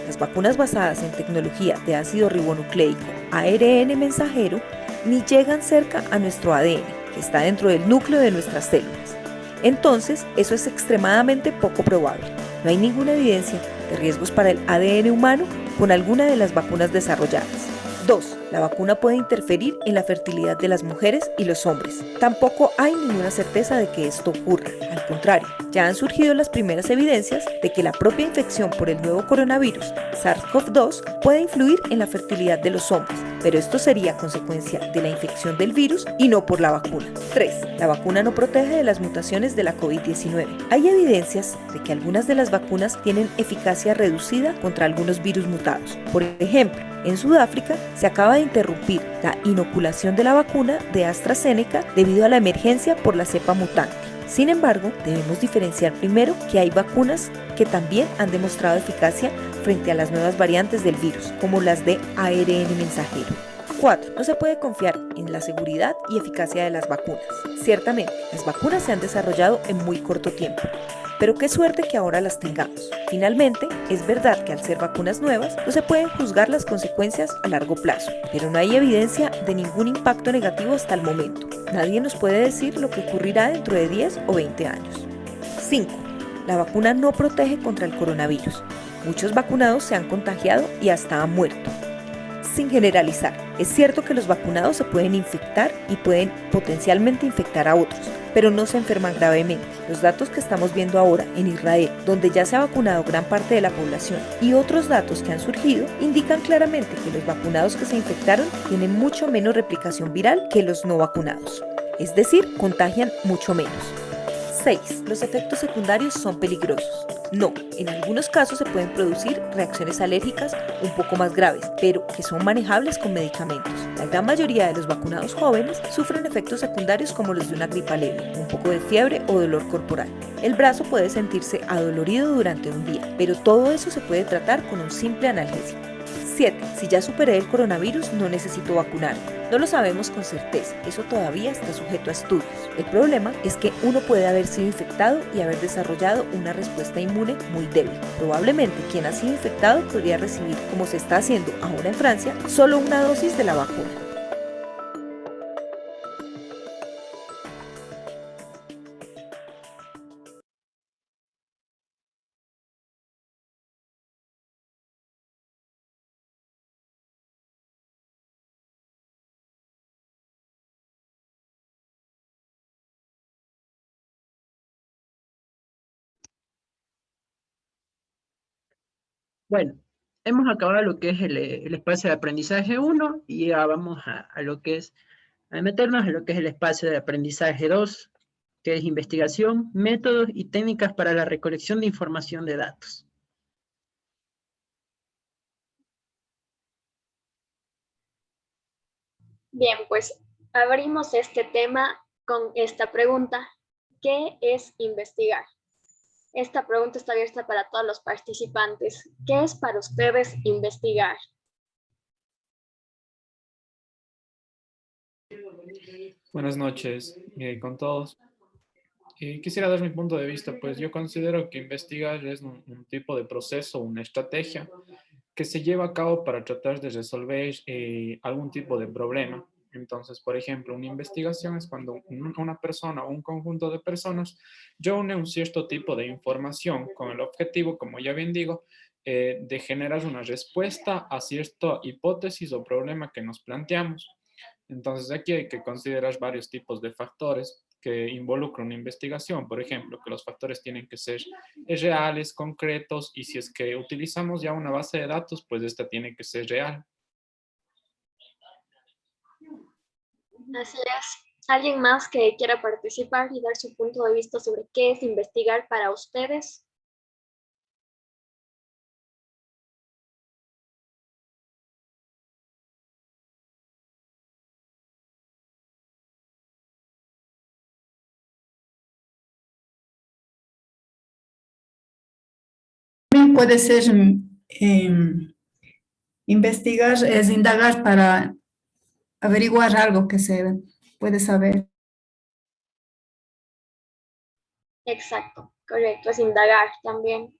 Las vacunas basadas en tecnología de ácido ribonucleico, ARN mensajero, ni llegan cerca a nuestro ADN, que está dentro del núcleo de nuestras células. Entonces, eso es extremadamente poco probable. No hay ninguna evidencia de riesgos para el ADN humano con alguna de las vacunas desarrolladas. 2. La vacuna puede interferir en la fertilidad de las mujeres y los hombres. Tampoco hay ninguna certeza de que esto ocurra. Al contrario, ya han surgido las primeras evidencias de que la propia infección por el nuevo coronavirus, SARS-CoV-2, puede influir en la fertilidad de los hombres, pero esto sería consecuencia de la infección del virus y no por la vacuna. 3. La vacuna no protege de las mutaciones de la COVID-19. Hay evidencias de que algunas de las vacunas tienen eficacia reducida contra algunos virus mutados. Por ejemplo, en Sudáfrica se acaba de interrumpir la inoculación de la vacuna de AstraZeneca debido a la emergencia por la cepa mutante. Sin embargo, debemos diferenciar primero que hay vacunas que también han demostrado eficacia frente a las nuevas variantes del virus, como las de ARN mensajero. 4. No se puede confiar en la seguridad y eficacia de las vacunas. Ciertamente, las vacunas se han desarrollado en muy corto tiempo, pero qué suerte que ahora las tengamos. Finalmente, es verdad que al ser vacunas nuevas, no se pueden juzgar las consecuencias a largo plazo, pero no hay evidencia de ningún impacto negativo hasta el momento. Nadie nos puede decir lo que ocurrirá dentro de 10 o 20 años. 5. La vacuna no protege contra el coronavirus. Muchos vacunados se han contagiado y hasta han muerto. Sin generalizar, es cierto que los vacunados se pueden infectar y pueden potencialmente infectar a otros, pero no se enferman gravemente. Los datos que estamos viendo ahora en Israel, donde ya se ha vacunado gran parte de la población, y otros datos que han surgido, indican claramente que los vacunados que se infectaron tienen mucho menos replicación viral que los no vacunados. Es decir, contagian mucho menos. 6. Los efectos secundarios son peligrosos. No, en algunos casos se pueden producir reacciones alérgicas un poco más graves, pero que son manejables con medicamentos. La gran mayoría de los vacunados jóvenes sufren efectos secundarios como los de una gripa leve, un poco de fiebre o dolor corporal. El brazo puede sentirse adolorido durante un día, pero todo eso se puede tratar con un simple analgésico. 7. Si ya superé el coronavirus, no necesito vacunarme. No lo sabemos con certeza, eso todavía está sujeto a estudios. El problema es que uno puede haber sido infectado y haber desarrollado una respuesta inmune muy débil. Probablemente quien ha sido infectado podría recibir, como se está haciendo ahora en Francia, solo una dosis de la vacuna. Bueno, hemos acabado lo que es el espacio de aprendizaje 1 y ya vamos a lo que es, a meternos en lo que es el espacio de aprendizaje 2, que es investigación, métodos y técnicas para la recolección de información de datos. Bien, pues abrimos este tema con esta pregunta. ¿Qué es investigar? Esta pregunta está abierta para todos los participantes. ¿Qué es para ustedes investigar? Buenas noches con todos. Quisiera dar mi punto de vista, pues yo considero que investigar es un tipo de proceso, una estrategia que se lleva a cabo para tratar de resolver algún tipo de problema. Entonces, por ejemplo, una investigación es cuando una persona o un conjunto de personas reúne un cierto tipo de información con el objetivo, como ya bien digo, de generar una respuesta a cierta hipótesis o problema que nos planteamos. Entonces, aquí hay que considerar varios tipos de factores que involucran una investigación. Por ejemplo, que los factores tienen que ser reales, concretos, y si es que utilizamos ya una base de datos, pues esta tiene que ser real. Así es. ¿Alguien más que quiera participar y dar su punto de vista sobre qué es investigar para ustedes? También puede ser investigar, es indagar para averiguar algo que se puede saber. Exacto, correcto, es indagar también.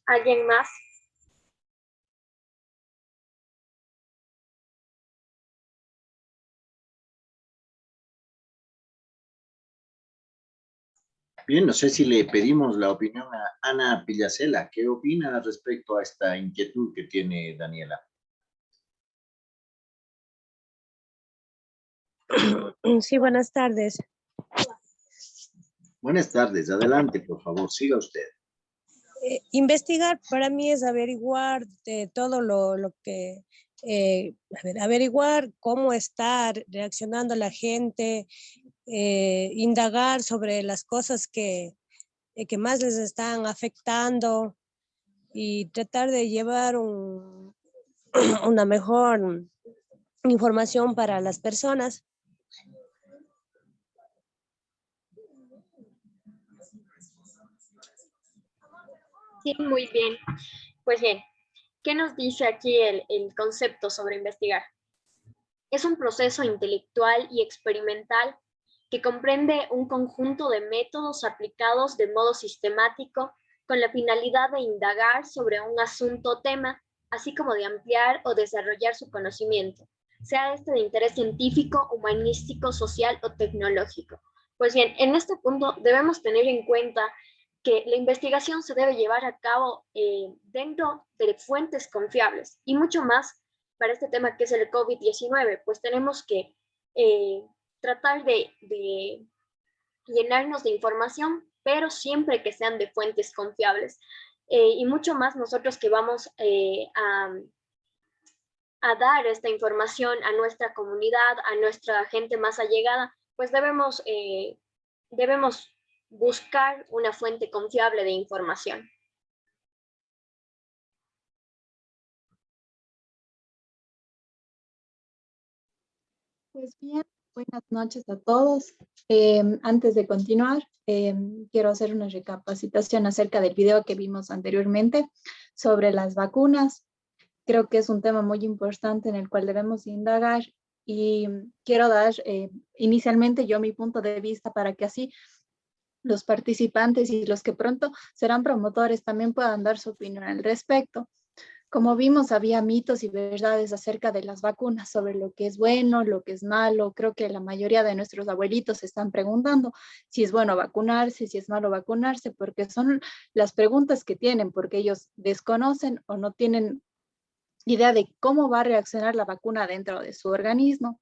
¿Alguien más? Bien, no sé si le pedimos la opinión a Ana Pillacela. ¿Qué opina respecto a esta inquietud que tiene Daniela? Sí, buenas tardes. Buenas tardes, adelante, por favor, siga usted. Investigar para mí es averiguar de todo lo que, averiguar cómo está reaccionando la gente, indagar sobre las cosas que más les están afectando y tratar de llevar una mejor información para las personas. Sí, muy bien. Pues bien, ¿qué nos dice aquí el concepto sobre investigar? Es un proceso intelectual y experimental que comprende un conjunto de métodos aplicados de modo sistemático con la finalidad de indagar sobre un asunto o tema, así como de ampliar o desarrollar su conocimiento, sea este de interés científico, humanístico, social o tecnológico. Pues bien, en este punto debemos tener en cuenta que la investigación se debe llevar a cabo dentro de fuentes confiables y mucho más para este tema que es el COVID-19, pues tenemos que tratar de llenarnos de información, pero siempre que sean de fuentes confiables. Y mucho más nosotros que vamos a dar esta información a nuestra comunidad, a nuestra gente más allegada, pues debemos buscar una fuente confiable de información. Pues bien, buenas noches a todos. Antes de continuar, quiero hacer una recapacitación acerca del video que vimos anteriormente sobre las vacunas. Creo que es un tema muy importante en el cual debemos indagar y quiero dar inicialmente yo mi punto de vista para que así los participantes y los que pronto serán promotores también puedan dar su opinión al respecto. Como vimos, había mitos y verdades acerca de las vacunas, sobre lo que es bueno, lo que es malo. Creo que la mayoría de nuestros abuelitos se están preguntando si es bueno vacunarse, si es malo vacunarse, porque son las preguntas que tienen, porque ellos desconocen o no tienen idea de cómo va a reaccionar la vacuna dentro de su organismo.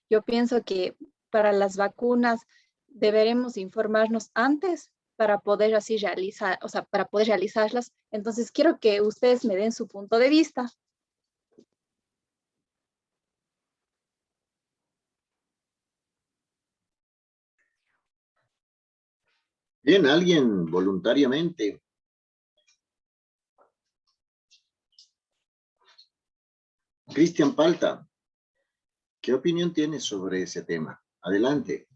Yo pienso que para las vacunas deberemos informarnos antes para poder así realizar, o sea, para poder realizarlas. Entonces, quiero que ustedes me den su punto de vista. Bien, alguien voluntariamente. Cristian Palta, ¿qué opinión tienes sobre ese tema? Adelante.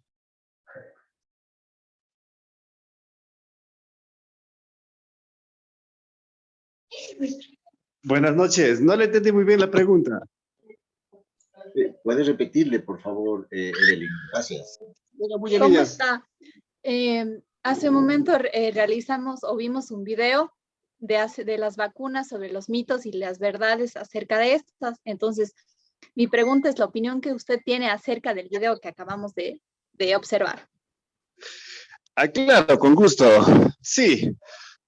Buenas noches. No le entendí muy bien la pregunta. ¿Puedes repetirle, por favor, Evelyn? Gracias. ¿Cómo está? Hace un momento realizamos o vimos un video de las vacunas sobre los mitos y las verdades acerca de estas. Entonces, mi pregunta es la opinión que usted tiene acerca del video que acabamos de observar. Ah, claro, con gusto. Sí,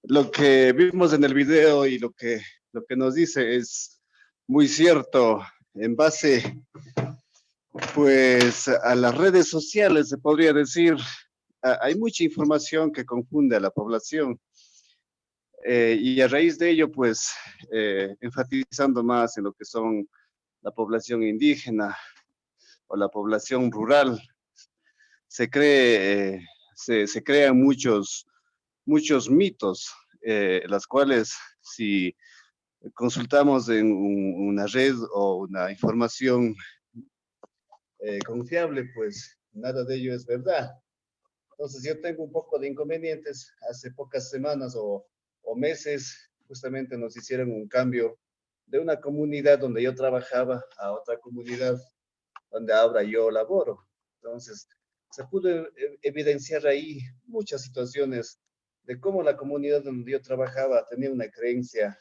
lo que vimos en el video y lo que nos dice es muy cierto. En base, pues, a las redes sociales, se podría decir, hay mucha información que confunde a la población. Y a raíz de ello, pues, enfatizando más en lo que son la población indígena o la población rural, se crean muchos mitos, las cuales, si consultamos en una red o una información confiable, pues nada de ello es verdad. Entonces yo tengo un poco de inconvenientes. Hace pocas semanas o meses, justamente nos hicieron un cambio de una comunidad donde yo trabajaba a otra comunidad donde ahora yo laboro. Entonces, se pudo evidenciar ahí muchas situaciones de cómo la comunidad donde yo trabajaba tenía una creencia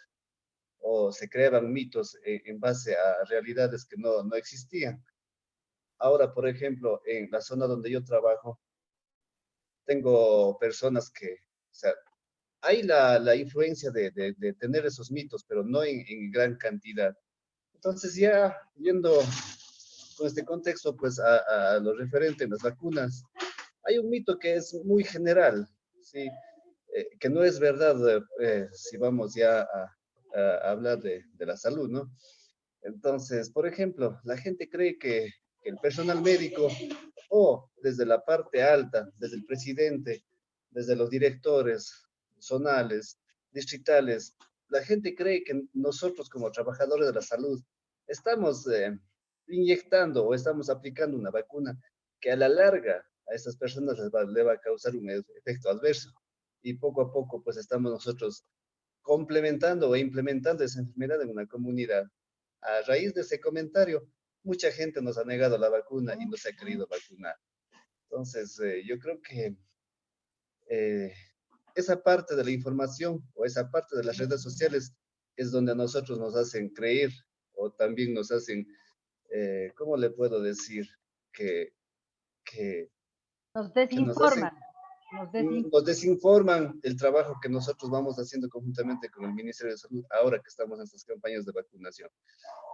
o se creaban mitos en base a realidades que no existían. Ahora, por ejemplo, en la zona donde yo trabajo, tengo personas que, o sea, hay la influencia de tener esos mitos, pero no en gran cantidad. Entonces, ya yendo con este contexto, pues a lo referente a las vacunas, hay un mito que es muy general, ¿sí? Que no es verdad si vamos ya a hablar de la salud, ¿no? Entonces, por ejemplo, la gente cree que el personal médico o desde la parte alta, desde el presidente, desde los directores zonales, distritales, la gente cree que nosotros como trabajadores de la salud estamos inyectando o estamos aplicando una vacuna que a la larga a estas personas le va a causar un efecto adverso. Y poco a poco pues estamos nosotros complementando o implementando esa enfermedad en una comunidad. A raíz de ese comentario, mucha gente nos ha negado la vacuna y no se ha querido vacunar. Entonces, yo creo que esa parte de la información o esa parte de las redes sociales es donde a nosotros nos hacen creer o también nos hacen, ¿cómo le puedo decir? Nos desinforman. Nos desinforman el trabajo que nosotros vamos haciendo conjuntamente con el Ministerio de Salud ahora que estamos en estas campañas de vacunación.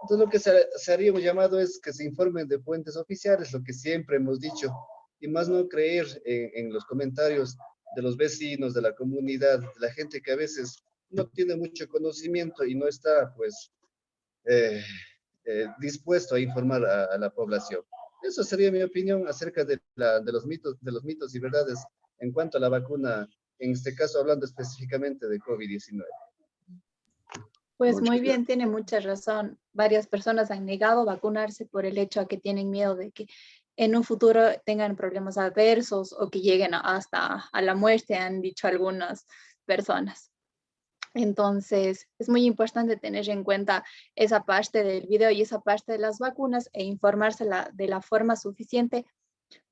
Entonces, lo que se haría un llamado es que se informen de fuentes oficiales, lo que siempre hemos dicho, y más no creer en los comentarios de los vecinos, de la comunidad, de la gente que a veces no tiene mucho conocimiento y no está, pues, dispuesto a informar a la población. Eso sería mi opinión acerca de los mitos y verdades en cuanto a la vacuna, en este caso hablando específicamente de COVID-19. Pues muy bien, tiene mucha razón. Varias personas han negado vacunarse por el hecho de que tienen miedo de que en un futuro tengan problemas adversos o que lleguen hasta a la muerte, han dicho algunas personas. Entonces, es muy importante tener en cuenta esa parte del video y esa parte de las vacunas e informarse de la forma suficiente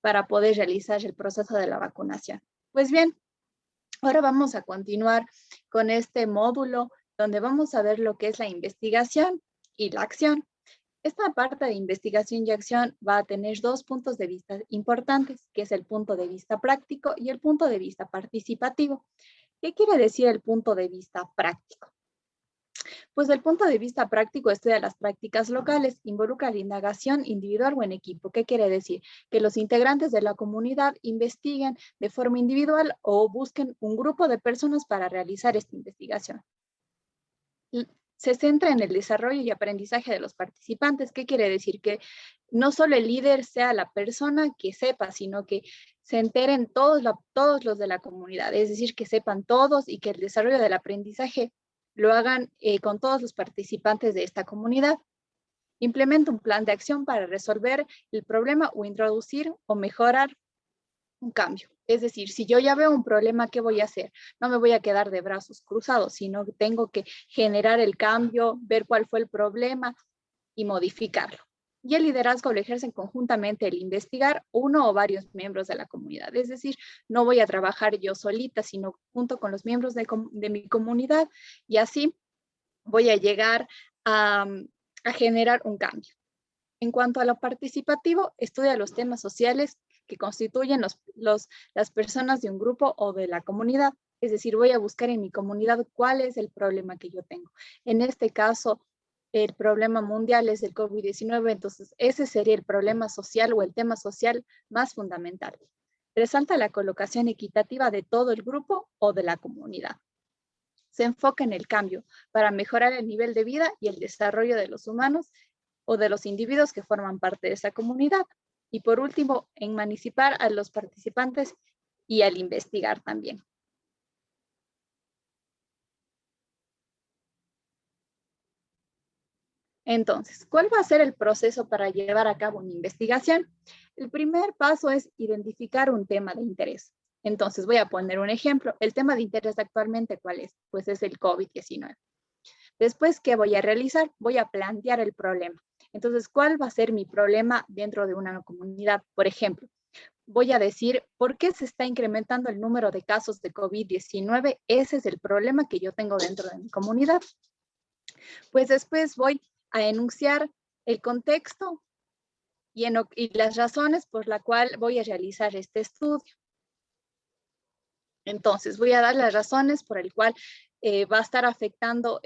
para poder realizar el proceso de la vacunación. Pues bien, ahora vamos a continuar con este módulo donde vamos a ver lo que es la investigación y la acción. Esta parte de investigación y acción va a tener dos puntos de vista importantes, que es el punto de vista práctico y el punto de vista participativo. ¿Qué quiere decir el punto de vista práctico? Pues el punto de vista práctico estudia las prácticas locales, involucra la indagación individual o en equipo. ¿Qué quiere decir? Que los integrantes de la comunidad investiguen de forma individual o busquen un grupo de personas para realizar esta investigación. Se centra en el desarrollo y aprendizaje de los participantes. ¿Qué quiere decir? Que no solo el líder sea la persona que sepa, sino que se enteren todos los de la comunidad, es decir, que sepan todos y que el desarrollo del aprendizaje lo hagan con todos los participantes de esta comunidad. Implementa un plan de acción para resolver el problema o introducir o mejorar un cambio. Es decir, si yo ya veo un problema, ¿qué voy a hacer? No me voy a quedar de brazos cruzados, sino que tengo que generar el cambio, ver cuál fue el problema y modificarlo. Y el liderazgo lo ejercen conjuntamente el investigar uno o varios miembros de la comunidad. Es decir, no voy a trabajar yo solita, sino junto con los miembros de mi comunidad, y así voy a llegar a generar un cambio. En cuanto a lo participativo, estudia los temas sociales que constituyen las personas de un grupo o de la comunidad. Es decir, voy a buscar en mi comunidad cuál es el problema que yo tengo. En este caso, el problema mundial es el COVID-19, entonces ese sería el problema social o el tema social más fundamental. Resalta la colocación equitativa de todo el grupo o de la comunidad. Se enfoca en el cambio para mejorar el nivel de vida y el desarrollo de los humanos o de los individuos que forman parte de esa comunidad. Y por último, en emancipar a los participantes y al investigar también. Entonces, ¿cuál va a ser el proceso para llevar a cabo una investigación? El primer paso es identificar un tema de interés. Entonces, voy a poner un ejemplo. El tema de interés actualmente, ¿cuál es? Pues es el COVID-19. Después, ¿qué voy a realizar? Voy a plantear el problema. Entonces, ¿cuál va a ser mi problema dentro de una comunidad? Por ejemplo, voy a decir, ¿por qué se está incrementando el número de casos de COVID-19? Ese es el problema que yo tengo dentro de mi comunidad. Pues después voy a enunciar el contexto y las razones por la cual voy a realizar este estudio. Entonces, voy a dar las razones por el cual va a estar afectando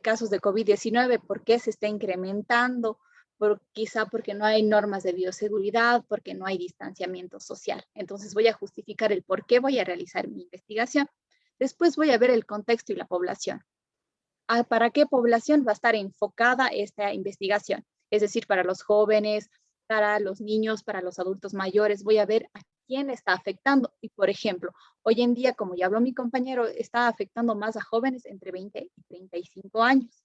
casos de COVID-19, por qué se está incrementando, quizá porque no hay normas de bioseguridad, porque no hay distanciamiento social. Entonces, voy a justificar el por qué voy a realizar mi investigación. Después voy a ver el contexto y la población. ¿Para qué población va a estar enfocada esta investigación? Es decir, para los jóvenes, para los niños, para los adultos mayores. Voy a ver a quién está afectando. Y, por ejemplo, hoy en día, como ya habló mi compañero, está afectando más a jóvenes entre 20 y 35 años.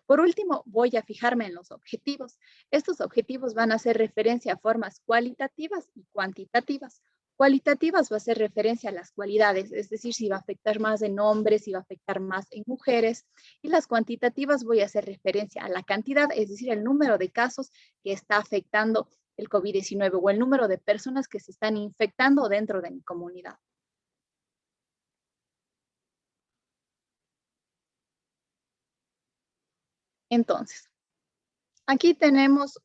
Por último, voy a fijarme en los objetivos. Estos objetivos van a hacer referencia a formas cualitativas y cuantitativas. Cualitativas va a hacer referencia a las cualidades, es decir, si va a afectar más en hombres, si va a afectar más en mujeres. Y las cuantitativas voy a hacer referencia a la cantidad, es decir, el número de casos que está afectando el COVID-19 o el número de personas que se están infectando dentro de mi comunidad. Entonces, aquí tenemos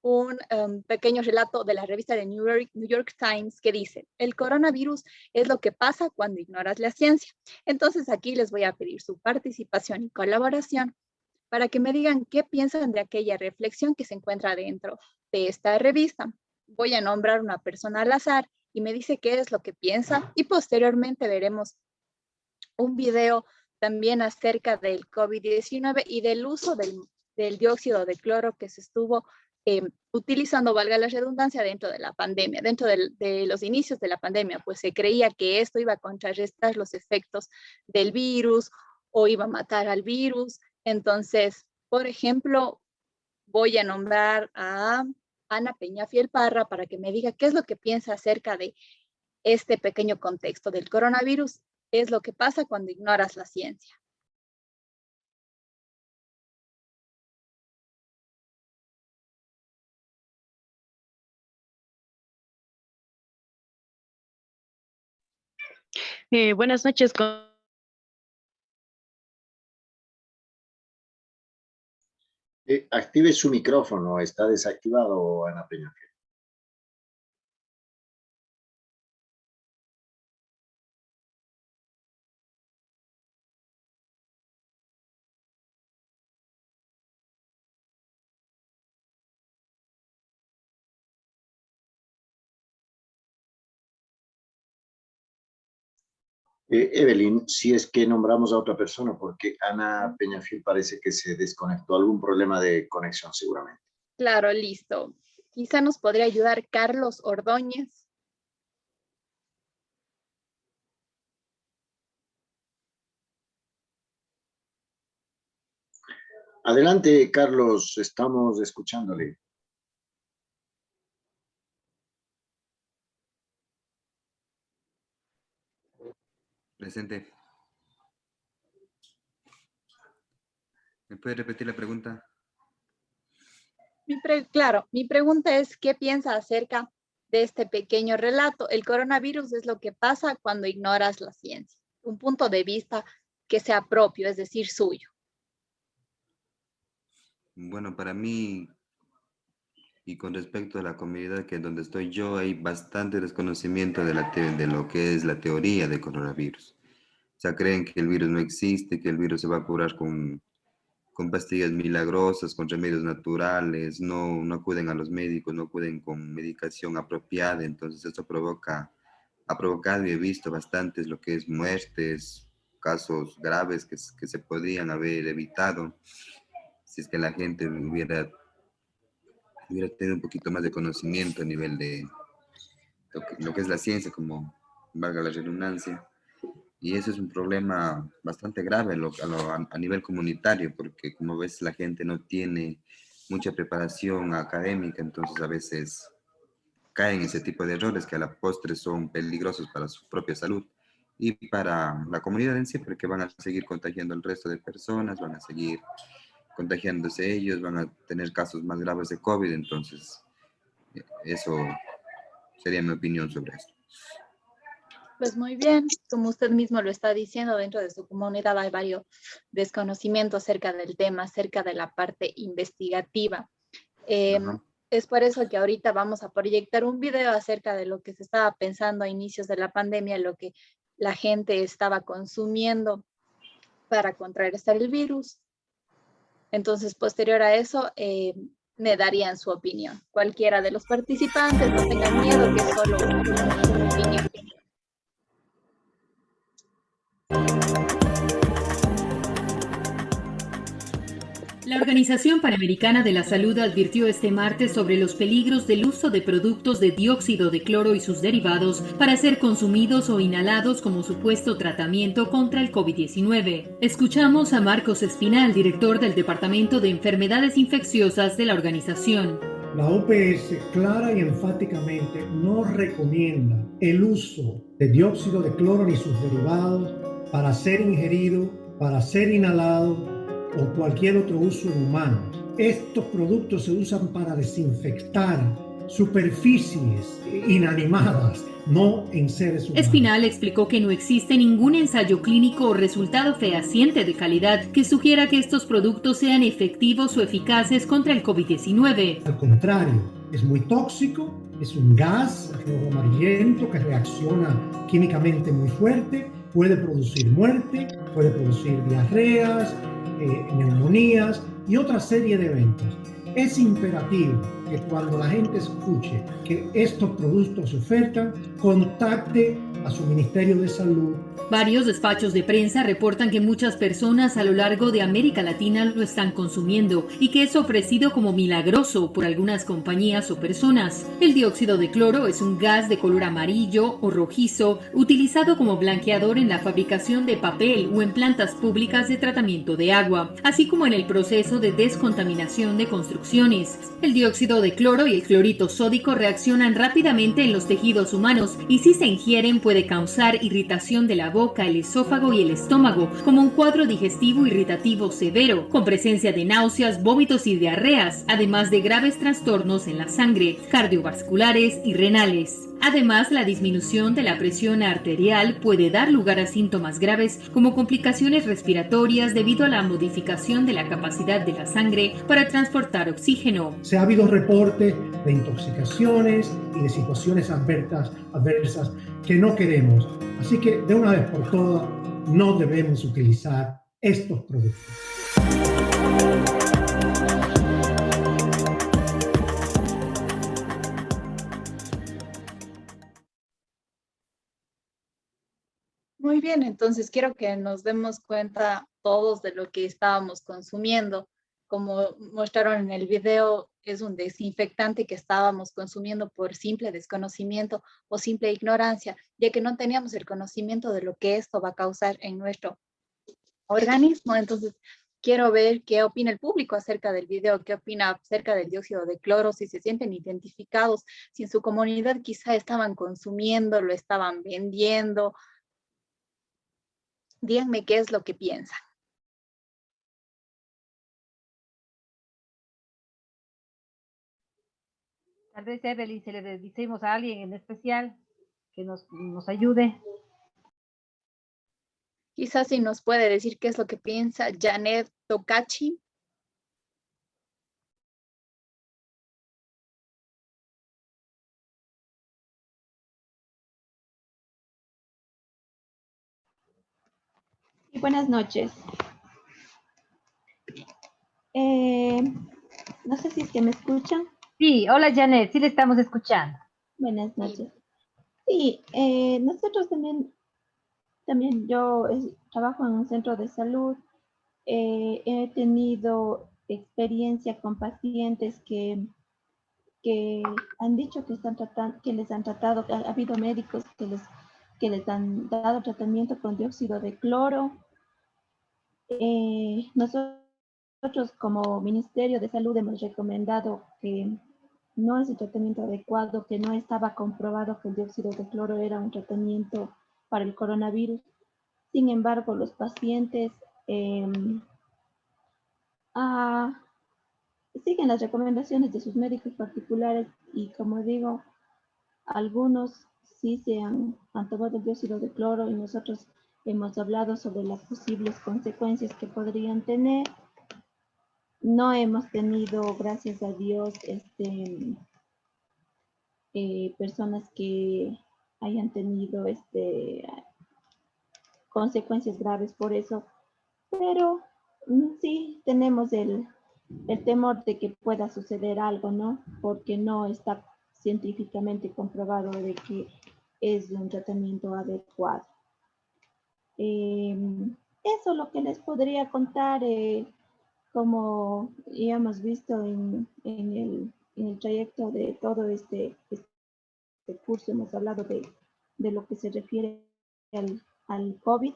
un pequeño relato de la revista de New York Times que dice, el coronavirus es lo que pasa cuando ignoras la ciencia. Entonces aquí les voy a pedir su participación y colaboración para que me digan qué piensan de aquella reflexión que se encuentra dentro de esta revista. Voy a nombrar una persona al azar y me dice qué es lo que piensa y posteriormente veremos un video también acerca del COVID-19 y del uso del dióxido de cloro que se estuvo utilizando, valga la redundancia, dentro de la pandemia, dentro de los inicios de la pandemia, pues se creía que esto iba a contrarrestar los efectos del virus o iba a matar al virus. Entonces, por ejemplo, voy a nombrar a Ana Peñafiel Parra para que me diga qué es lo que piensa acerca de este pequeño contexto del coronavirus. Es lo que pasa cuando ignoras la ciencia. Buenas noches. Active su micrófono, está desactivado, Ana Peñafiel. Evelyn, si es que nombramos a otra persona, porque Ana Peñafiel parece que se desconectó, algún problema de conexión seguramente. Claro, listo. Quizá nos podría ayudar Carlos Ordóñez. Adelante, Carlos, estamos escuchándole. Presente. ¿Me puede repetir la pregunta? Claro, mi pregunta es, ¿qué piensa acerca de este pequeño relato? El coronavirus es lo que pasa cuando ignoras la ciencia. Un punto de vista que sea propio, es decir, suyo. Bueno, para mí, y con respecto a la comunidad que donde estoy yo, hay bastante desconocimiento de lo que es la teoría del coronavirus. O sea, creen que el virus no existe, que el virus se va a curar con pastillas milagrosas, con remedios naturales, no acuden a los médicos, no acuden con medicación apropiada, entonces esto ha provocado y he visto bastantes lo que es muertes, casos graves que se podrían haber evitado si es que la gente hubiera tenido un poquito más de conocimiento a nivel de lo que es la ciencia, como valga la redundancia. Y eso es un problema bastante grave a nivel comunitario, porque como ves la gente no tiene mucha preparación académica, entonces a veces caen en ese tipo de errores que a la postre son peligrosos para su propia salud y para la comunidad en sí, porque van a seguir contagiando al resto de personas, van a seguir contagiándose ellos, van a tener casos más graves de COVID, entonces eso sería mi opinión sobre esto. Pues muy bien, como usted mismo lo está diciendo, dentro de su comunidad hay varios desconocimientos acerca del tema, acerca de la parte investigativa. Es por eso que ahorita vamos a proyectar un video acerca de lo que se estaba pensando a inicios de la pandemia, lo que la gente estaba consumiendo para contrarrestar el virus. Entonces, posterior a eso, me darían su opinión. Cualquiera de los participantes, no tengan miedo, que es solo una opinión. La Organización Panamericana de la Salud advirtió este martes sobre los peligros del uso de productos de dióxido de cloro y sus derivados para ser consumidos o inhalados como supuesto tratamiento contra el COVID-19. Escuchamos a Marcos Espinal, director del Departamento de Enfermedades Infecciosas de la organización. La OPS clara y enfáticamente no recomienda el uso de dióxido de cloro ni sus derivados para ser ingerido, para ser inhalado o cualquier otro uso en humanos. Estos productos se usan para desinfectar superficies inanimadas, no en seres humanos. Espinal explicó que no existe ningún ensayo clínico o resultado fehaciente de calidad que sugiera que estos productos sean efectivos o eficaces contra el COVID-19. Al contrario, es muy tóxico, es un gas rojo amarillento que reacciona químicamente muy fuerte, puede producir muerte, puede producir diarreas, neumonías y otra serie de eventos. Es imperativo que cuando la gente escuche que estos productos se ofertan, contacte a su Ministerio de Salud. Varios despachos de prensa reportan que muchas personas a lo largo de América Latina lo están consumiendo y que es ofrecido como milagroso por algunas compañías o personas. El dióxido de cloro es un gas de color amarillo o rojizo utilizado como blanqueador en la fabricación de papel o en plantas públicas de tratamiento de agua, así como en el proceso de descontaminación de construcciones. El dióxido de cloro y el clorito sódico reaccionan rápidamente en los tejidos humanos y si se ingieren puede causar irritación de la boca, el esófago y el estómago, como un cuadro digestivo irritativo severo, con presencia de náuseas, vómitos y diarreas, además de graves trastornos en la sangre, cardiovasculares y renales. Además, la disminución de la presión arterial puede dar lugar a síntomas graves como complicaciones respiratorias debido a la modificación de la capacidad de la sangre para transportar oxígeno. Se ha habido reportes de intoxicaciones y de situaciones adversas que no queremos. Así que de una vez por todas no debemos utilizar estos productos. Muy bien, entonces quiero que nos demos cuenta todos de lo que estábamos consumiendo. Como mostraron en el video, es un desinfectante que estábamos consumiendo por simple desconocimiento o simple ignorancia, ya que no teníamos el conocimiento de lo que esto va a causar en nuestro organismo. Entonces, quiero ver qué opina el público acerca del video, qué opina acerca del dióxido de cloro, si se sienten identificados, si en su comunidad quizá estaban consumiendo, lo estaban vendiendo. Díganme qué es lo que piensan. Tal vez Evelyn se le decimos a alguien en especial que nos ayude. Quizás si nos puede decir qué es lo que piensa Janet Tokachi. Y buenas noches. No sé si es que me escuchan. Sí, hola Janet, sí le estamos escuchando. Buenas noches. Sí, nosotros también yo trabajo en un centro de salud. He tenido experiencia con pacientes que han dicho que están tratando, que les han tratado, ha habido médicos que les han dado tratamiento con dióxido de cloro. Nosotros como Ministerio de Salud hemos recomendado que no es el tratamiento adecuado, que no estaba comprobado que el dióxido de cloro era un tratamiento para el coronavirus. Sin embargo, los pacientes siguen las recomendaciones de sus médicos particulares y, como digo, algunos sí se han tomado el dióxido de cloro y nosotros hemos hablado sobre las posibles consecuencias que podrían tener. No hemos tenido, gracias a Dios, personas que hayan tenido consecuencias graves por eso, pero sí tenemos el temor de que pueda suceder algo, ¿no? Porque no está científicamente comprobado de que es un tratamiento adecuado. Eso es lo que les podría contar. Como ya hemos visto en el trayecto de todo este curso, hemos hablado de lo que se refiere al COVID.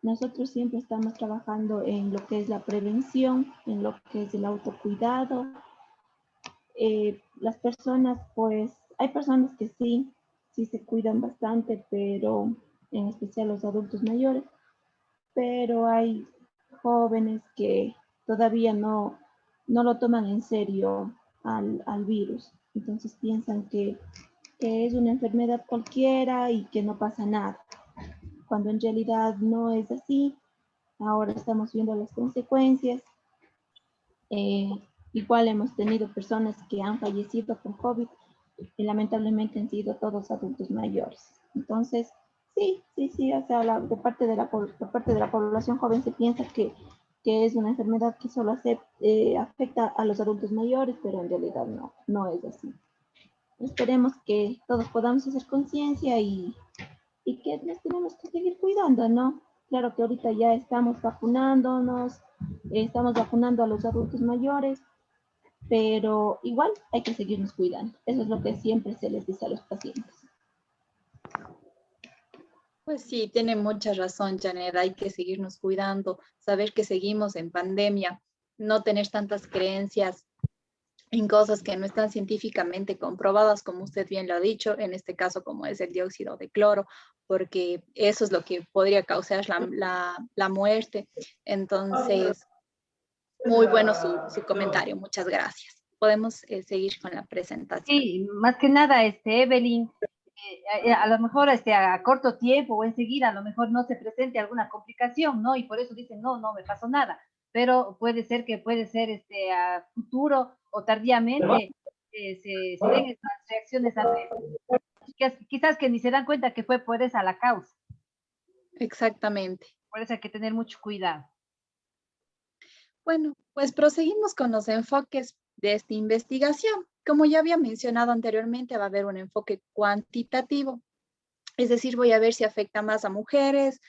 Nosotros siempre estamos trabajando en lo que es la prevención, en lo que es el autocuidado. Las personas, pues, hay personas que sí se cuidan bastante, pero en especial los adultos mayores, pero hay jóvenes que todavía no lo toman en serio al virus. Entonces piensan que es una enfermedad cualquiera y que no pasa nada, cuando en realidad no es así. Ahora estamos viendo las consecuencias. Igual hemos tenido personas que han fallecido con COVID y lamentablemente han sido todos adultos mayores. Entonces, sí, o sea, por parte de la población joven se piensa que es una enfermedad que solo afecta a los adultos mayores, pero en realidad no es así. Esperemos que todos podamos hacer conciencia y que nos tenemos que seguir cuidando, ¿no? Claro que ahorita ya estamos vacunándonos, estamos vacunando a los adultos mayores, pero igual hay que seguirnos cuidando. Eso es lo que siempre se les dice a los pacientes. Pues sí, tiene mucha razón, Janet. Hay que seguirnos cuidando, saber que seguimos en pandemia, no tener tantas creencias en cosas que no están científicamente comprobadas, como usted bien lo ha dicho, en este caso como es el dióxido de cloro, porque eso es lo que podría causar la muerte. Entonces, muy bueno su comentario, muchas gracias. Podemos seguir con la presentación. Sí, más que nada, Evelyn, a lo mejor a corto tiempo o enseguida a lo mejor no se presente alguna complicación, ¿no? Y por eso dicen, no me pasó nada. Pero puede ser a futuro o tardíamente se den estas reacciones quizás que ni se dan cuenta que fue por esa la causa. Exactamente. Por eso hay que tener mucho cuidado. Bueno, pues proseguimos con los enfoques de esta investigación. Como ya había mencionado anteriormente, va a haber un enfoque cuantitativo, es decir, voy a ver si afecta más a mujeres,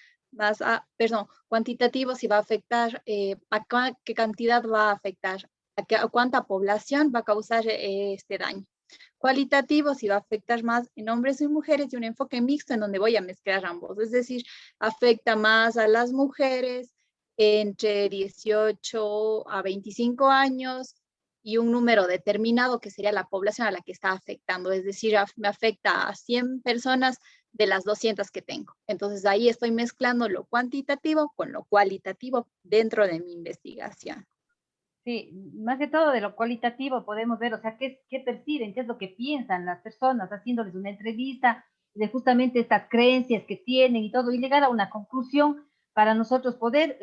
cuantitativo, si va a afectar, a qué cantidad va a afectar, a cuánta población va a causar este daño. Cualitativo, si va a afectar más en hombres y mujeres, y un enfoque mixto en donde voy a mezclar ambos, es decir, afecta más a las mujeres entre 18 a 25 años, y un número determinado que sería la población a la que está afectando, es decir, me afecta a 100 personas de las 200 que tengo. Entonces ahí estoy mezclando lo cuantitativo con lo cualitativo dentro de mi investigación. Sí, más que todo de lo cualitativo podemos ver, o sea, qué perciben, qué es lo que piensan las personas, haciéndoles una entrevista de justamente estas creencias que tienen y todo, y llegar a una conclusión para nosotros poder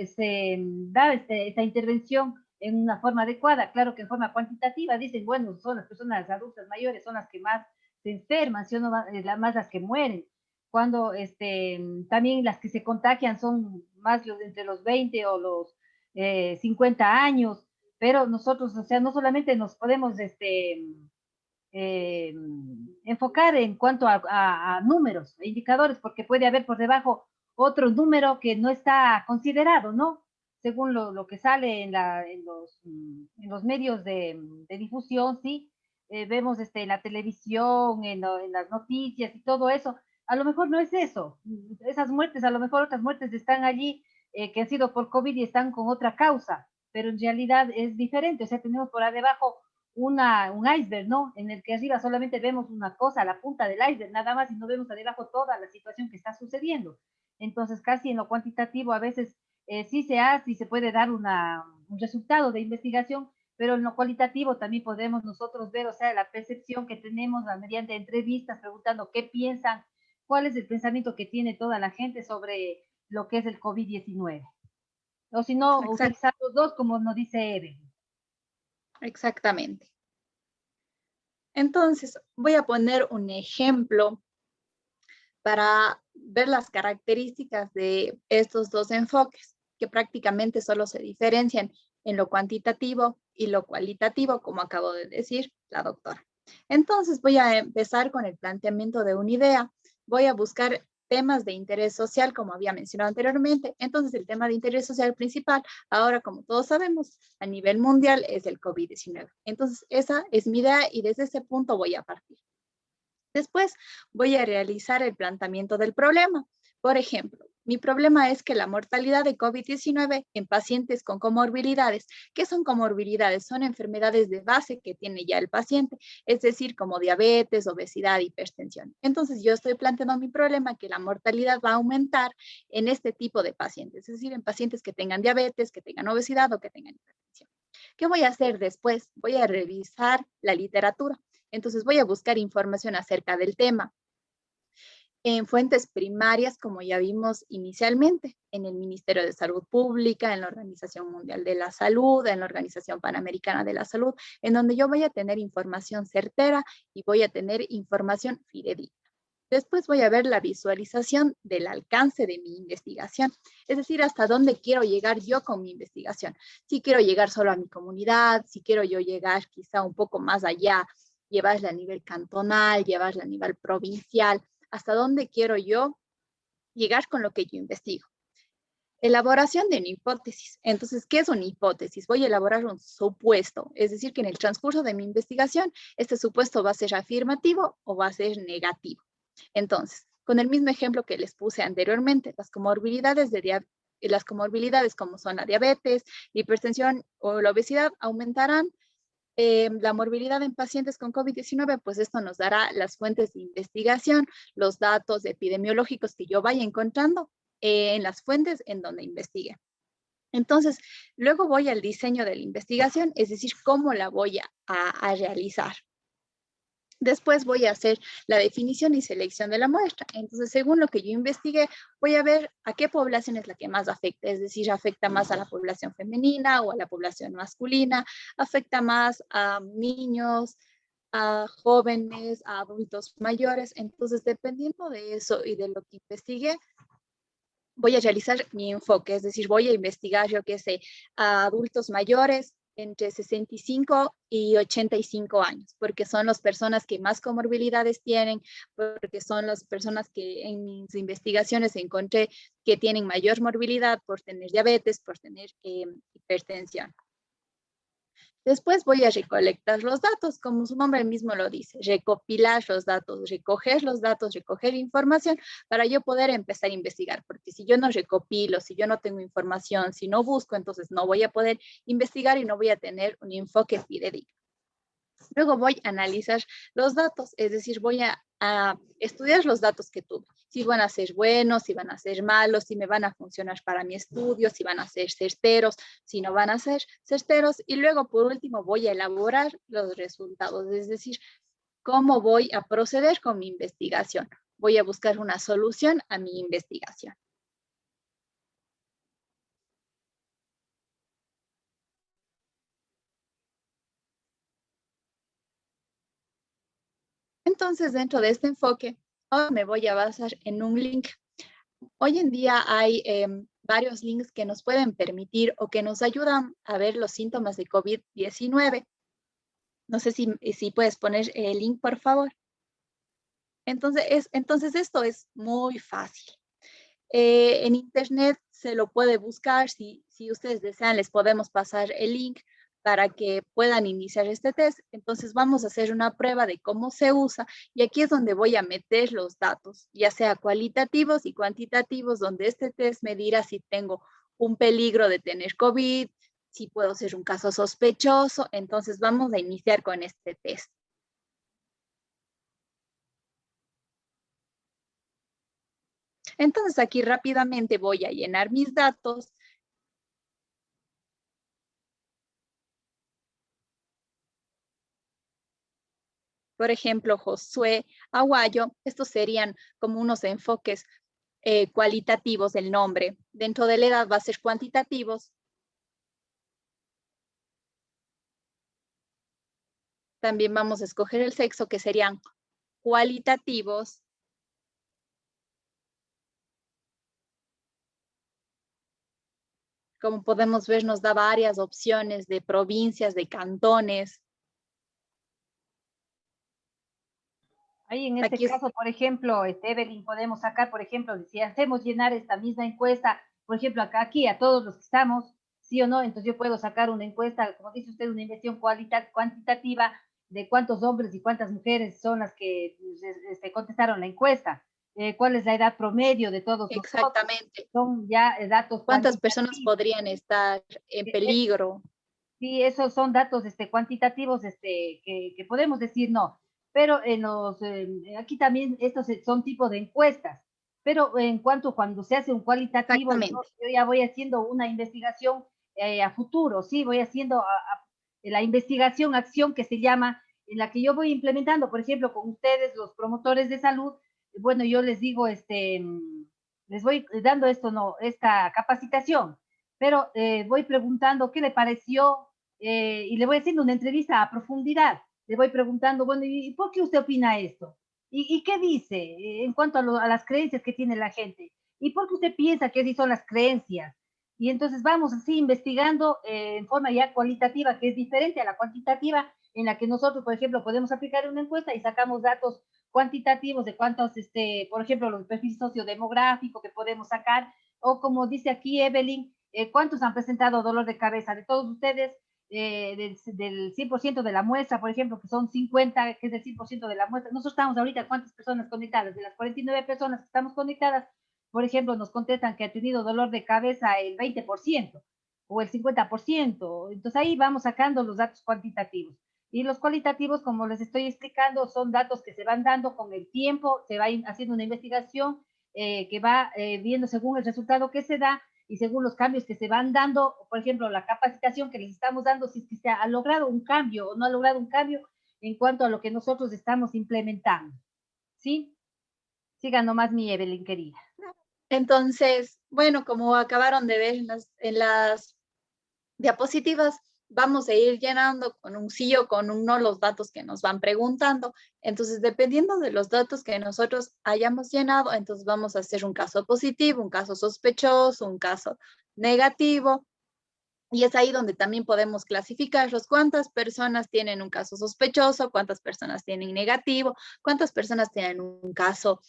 dar esta intervención en una forma adecuada. Claro que en forma cuantitativa dicen, bueno, son las personas adultas mayores, son las que más se enferman, ¿sí o no? Más las que mueren. Cuando también las que se contagian son más entre los 20 o los 50 años, pero nosotros, o sea, no solamente nos podemos enfocar en cuanto a números, e indicadores, porque puede haber por debajo otro número que no está considerado, ¿no? Según lo que sale en los medios de difusión, ¿sí? Vemos en la televisión, en las noticias y todo eso. A lo mejor no es eso. Esas muertes, a lo mejor otras muertes están allí que han sido por COVID y están con otra causa, pero en realidad es diferente. O sea, tenemos por debajo un iceberg, ¿no? En el que arriba solamente vemos una cosa, la punta del iceberg, nada más, y no vemos debajo toda la situación que está sucediendo. Entonces, casi en lo cuantitativo a veces sí se hace y se puede dar un resultado de investigación, pero en lo cualitativo también podemos nosotros ver, o sea, la percepción que tenemos mediante entrevistas, preguntando qué piensan, cuál es el pensamiento que tiene toda la gente sobre lo que es el COVID-19. O si no, utilizar los dos, como nos dice Eve. Exactamente. Entonces, voy a poner un ejemplo para ver las características de estos dos enfoques, que prácticamente solo se diferencian en lo cuantitativo y lo cualitativo, como acabo de decir la doctora. Entonces, voy a empezar con el planteamiento de una idea. Voy a buscar temas de interés social, como había mencionado anteriormente. Entonces, el tema de interés social principal, ahora, como todos sabemos, a nivel mundial es el COVID-19. Entonces, esa es mi idea y desde ese punto voy a partir. Después, voy a realizar el planteamiento del problema. Por ejemplo, mi problema es que la mortalidad de COVID-19 en pacientes con comorbilidades. ¿Qué son comorbilidades? Son enfermedades de base que tiene ya el paciente, es decir, como diabetes, obesidad, hipertensión. Entonces, yo estoy planteando mi problema que la mortalidad va a aumentar en este tipo de pacientes, es decir, en pacientes que tengan diabetes, que tengan obesidad o que tengan hipertensión. ¿Qué voy a hacer después? Voy a revisar la literatura. Entonces, voy a buscar información acerca del tema en fuentes primarias, como ya vimos inicialmente, en el Ministerio de Salud Pública, en la Organización Mundial de la Salud, en la Organización Panamericana de la Salud, en donde yo voy a tener información certera y voy a tener información fidedigna. Después voy a ver la visualización del alcance de mi investigación, es decir, hasta dónde quiero llegar yo con mi investigación. Si quiero llegar solo a mi comunidad, si quiero yo llegar quizá un poco más allá, llevarla a nivel cantonal, llevarla a nivel provincial, hasta dónde quiero yo llegar con lo que yo investigo. Elaboración de una hipótesis. Entonces, ¿qué es una hipótesis? Voy a elaborar un supuesto, es decir, que en el transcurso de mi investigación, este supuesto va a ser afirmativo o va a ser negativo. Entonces, con el mismo ejemplo que les puse anteriormente, las comorbilidades como son la diabetes, la hipertensión o la obesidad aumentarán. La morbilidad en pacientes con COVID-19, pues esto nos dará las fuentes de investigación, los datos epidemiológicos que yo vaya encontrando en las fuentes en donde investigue. Entonces, luego voy al diseño de la investigación, es decir, cómo la voy a realizar. Después voy a hacer la definición y selección de la muestra. Entonces, según lo que yo investigué, voy a ver a qué población es la que más afecta. Es decir, afecta más a la población femenina o a la población masculina, afecta más a niños, a jóvenes, a adultos mayores. Entonces, dependiendo de eso y de lo que investigué, voy a realizar mi enfoque. Es decir, voy a investigar, yo qué sé, a adultos mayores, entre 65 y 85 años, porque son las personas que más comorbilidades tienen, porque son las personas que en mis investigaciones encontré que tienen mayor morbilidad por tener diabetes, por tener hipertensión. Después voy a recolectar los datos, como su nombre mismo lo dice, recopilar los datos, recoger información para yo poder empezar a investigar, porque si yo no recopilo, si yo no tengo información, si no busco, entonces no voy a poder investigar y no voy a tener un enfoque fidedigno. Luego voy a analizar los datos, es decir, voy a estudiar los datos que tuve. si van a ser buenos, si van a ser malos, si me van a funcionar para mi estudio, si van a ser certeros, si no van a ser certeros. Y luego, por último, voy a elaborar los resultados, es decir, cómo voy a proceder con mi investigación. Voy a buscar una solución a mi investigación. Entonces, dentro de este enfoque, ahora me voy a basar en un link. Hoy en día hay varios links que nos pueden permitir o que nos ayudan a ver los síntomas de COVID-19. No sé si puedes poner el link, por favor. Entonces esto es muy fácil. En internet se lo puede buscar. Si ustedes desean, les podemos pasar el link para que puedan iniciar este test. Entonces vamos a hacer una prueba de cómo se usa y aquí es donde voy a meter los datos, ya sea cualitativos y cuantitativos, donde este test me dirá si tengo un peligro de tener COVID, si puedo ser un caso sospechoso. Entonces vamos a iniciar con este test. Entonces aquí rápidamente voy a llenar mis datos. Por ejemplo, Josué Aguayo, estos serían como unos enfoques cualitativos del nombre. Dentro de la edad va a ser cuantitativos. También vamos a escoger el sexo, que serían cualitativos. Como podemos ver, nos da varias opciones de provincias, de cantones. Ahí en este caso, por ejemplo, Evelyn, podemos sacar, por ejemplo, si hacemos llenar esta misma encuesta, por ejemplo, aquí a todos los que estamos, sí o no, entonces yo puedo sacar una encuesta, como dice usted, una investigación cuantitativa de cuántos hombres y cuántas mujeres son las que contestaron la encuesta. ¿Cuál es la edad promedio de todos nosotros? Exactamente. Son ya datos. ¿Cuántas personas podrían estar en peligro? Sí, esos son datos cuantitativos que podemos decir no. Pero aquí también estos son tipos de encuestas. Pero en cuando se hace un cualitativo, yo ya voy haciendo una investigación a futuro, ¿sí? Voy haciendo la investigación-acción que se llama, en la que yo voy implementando, por ejemplo, con ustedes, los promotores de salud. Bueno, yo les digo, les voy dando esta capacitación, pero voy preguntando qué le pareció y le voy haciendo una entrevista a profundidad. Le voy preguntando, bueno, ¿y por qué usted opina esto? ¿Y qué dice en cuanto a las creencias que tiene la gente? ¿Y por qué usted piensa que así son las creencias? Y entonces vamos así investigando en forma ya cualitativa, que es diferente a la cuantitativa, en la que nosotros, por ejemplo, podemos aplicar una encuesta y sacamos datos cuantitativos de cuántos, por ejemplo, los perfiles sociodemográficos que podemos sacar, o como dice aquí Evelyn, cuántos han presentado dolor de cabeza de todos ustedes, del 100% de la muestra, por ejemplo, que son 50, que es el 100% de la muestra. Nosotros estamos ahorita, ¿cuántas personas conectadas? De las 49 personas que estamos conectadas, por ejemplo, nos contestan que ha tenido dolor de cabeza el 20% o el 50%. Entonces ahí vamos sacando los datos cuantitativos. Y los cualitativos, como les estoy explicando, son datos que se van dando con el tiempo, se va haciendo una investigación que va viendo según el resultado que se da y según los cambios que se van dando, por ejemplo, la capacitación que les estamos dando, si es que se ha logrado un cambio o no ha logrado un cambio en cuanto a lo que nosotros estamos implementando. ¿Sí? Sigan nomás mi Evelyn, querida. Entonces, bueno, como acabaron de ver en las diapositivas, vamos a ir llenando con un sí o con un no los datos que nos van preguntando. Entonces, dependiendo de los datos que nosotros hayamos llenado, entonces vamos a hacer un caso positivo, un caso sospechoso, un caso negativo. Y es ahí donde también podemos clasificarlos. ¿Cuántas personas tienen un caso sospechoso? ¿Cuántas personas tienen negativo? ¿Cuántas personas tienen un caso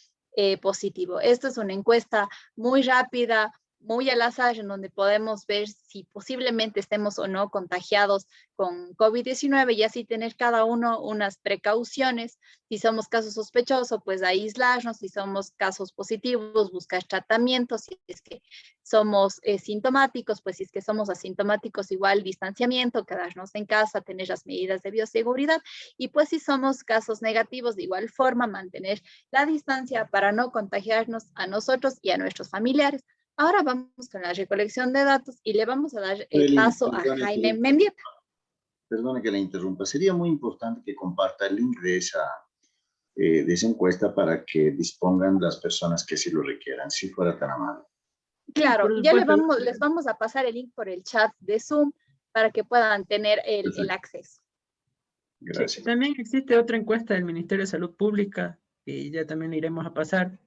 positivo? Esta es una encuesta muy rápida, muy al azar, en donde podemos ver si posiblemente estemos o no contagiados con COVID-19 y así tener cada uno unas precauciones. Si somos casos sospechosos, pues aislarnos. Si somos casos positivos, buscar tratamientos. Si es que somos sintomáticos, pues si es que somos asintomáticos, igual distanciamiento, quedarnos en casa, tener las medidas de bioseguridad. Y pues si somos casos negativos, de igual forma, mantener la distancia para no contagiarnos a nosotros y a nuestros familiares. Ahora vamos con la recolección de datos y le vamos a dar el Evelyn, paso a Jaime Mendieta. Perdone que la interrumpa. Sería muy importante que comparta el link de esa encuesta para que dispongan las personas que sí lo requieran, si fuera tan amable. Claro, ya les vamos a pasar el link por el chat de Zoom para que puedan tener el acceso. Gracias. Sí, también existe otra encuesta del Ministerio de Salud Pública, y ya también le iremos a pasar,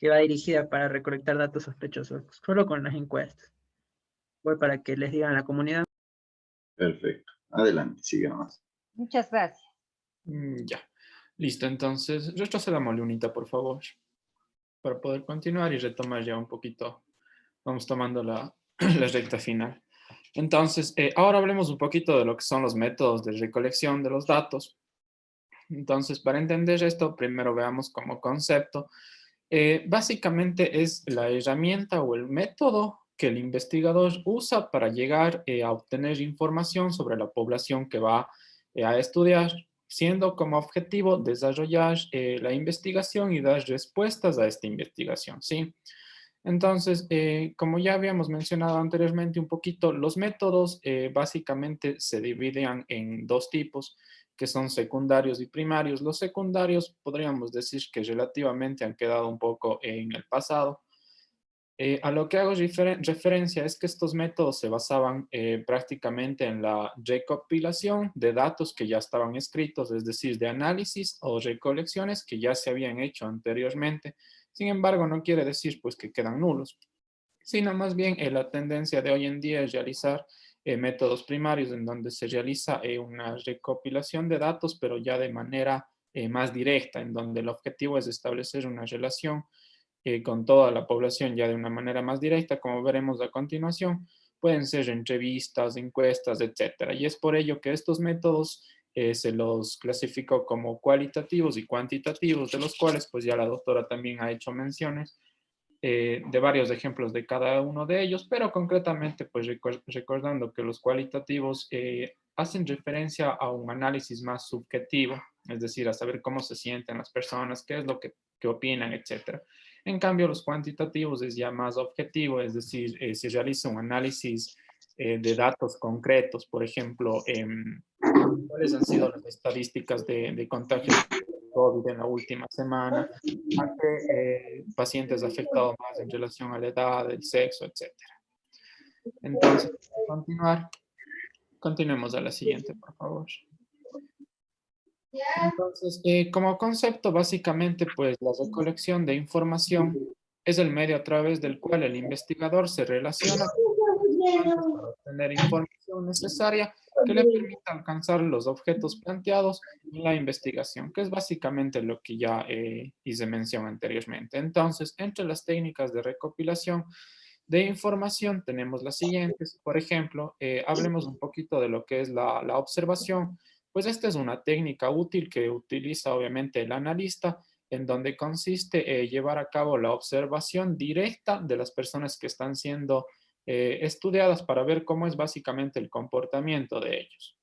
que va dirigida para recolectar datos sospechosos, solo con las encuestas. Igual para que les digan a la comunidad. Perfecto. Adelante, sigue nomás. Muchas gracias. Ya. Listo, entonces, retrocedamos, Leonita, por favor, para poder continuar y retomar ya un poquito. Vamos tomando la recta final. Entonces, ahora hablemos un poquito de lo que son los métodos de recolección de los datos. Entonces, para entender esto, primero veamos como concepto. Básicamente es la herramienta o el método que el investigador usa para llegar a obtener información sobre la población que va a estudiar, siendo como objetivo desarrollar la investigación y dar respuestas a esta investigación, ¿sí? Entonces, como ya habíamos mencionado anteriormente un poquito, los métodos básicamente se dividen en dos tipos, que son secundarios y primarios. Los secundarios podríamos decir que relativamente han quedado un poco en el pasado. A lo que hago referencia es que estos métodos se basaban prácticamente en la recopilación de datos que ya estaban escritos, es decir, de análisis o recolecciones que ya se habían hecho anteriormente. Sin embargo, no quiere decir pues que quedan nulos, sino más bien la tendencia de hoy en día es realizar métodos primarios en donde se realiza una recopilación de datos, pero ya de manera más directa, en donde el objetivo es establecer una relación con toda la población ya de una manera más directa, como veremos a continuación. Pueden ser entrevistas, encuestas, etcétera. Y es por ello que estos métodos se los clasificó como cualitativos y cuantitativos, de los cuales pues ya la doctora también ha hecho menciones de varios ejemplos de cada uno de ellos, pero concretamente pues recordando que los cualitativos hacen referencia a un análisis más subjetivo, es decir, a saber cómo se sienten las personas, qué es lo que opinan, etcétera. En cambio, los cuantitativos es ya más objetivo, es decir, se realiza un análisis de datos concretos, por ejemplo, cuáles han sido las estadísticas de contagios de COVID en la última semana, a qué pacientes afectados más en relación a la edad, el sexo, etcétera. Entonces, para continuemos a la siguiente, por favor. Entonces, como concepto, básicamente, pues la recolección de información es el medio a través del cual el investigador se relaciona para obtener información necesaria que le permita alcanzar los objetos planteados en la investigación, que es básicamente lo que ya hice mención anteriormente. Entonces, entre las técnicas de recopilación de información tenemos las siguientes. Por ejemplo, hablemos un poquito de lo que es la observación. Pues esta es una técnica útil que utiliza obviamente el analista, en donde consiste llevar a cabo la observación directa de las personas que están siendo estudiadas para ver cómo es básicamente el comportamiento de ellos.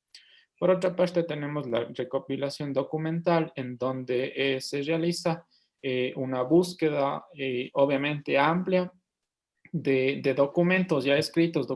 Por otra parte, tenemos la recopilación documental, en donde se realiza una búsqueda obviamente amplia de documentos ya escritos,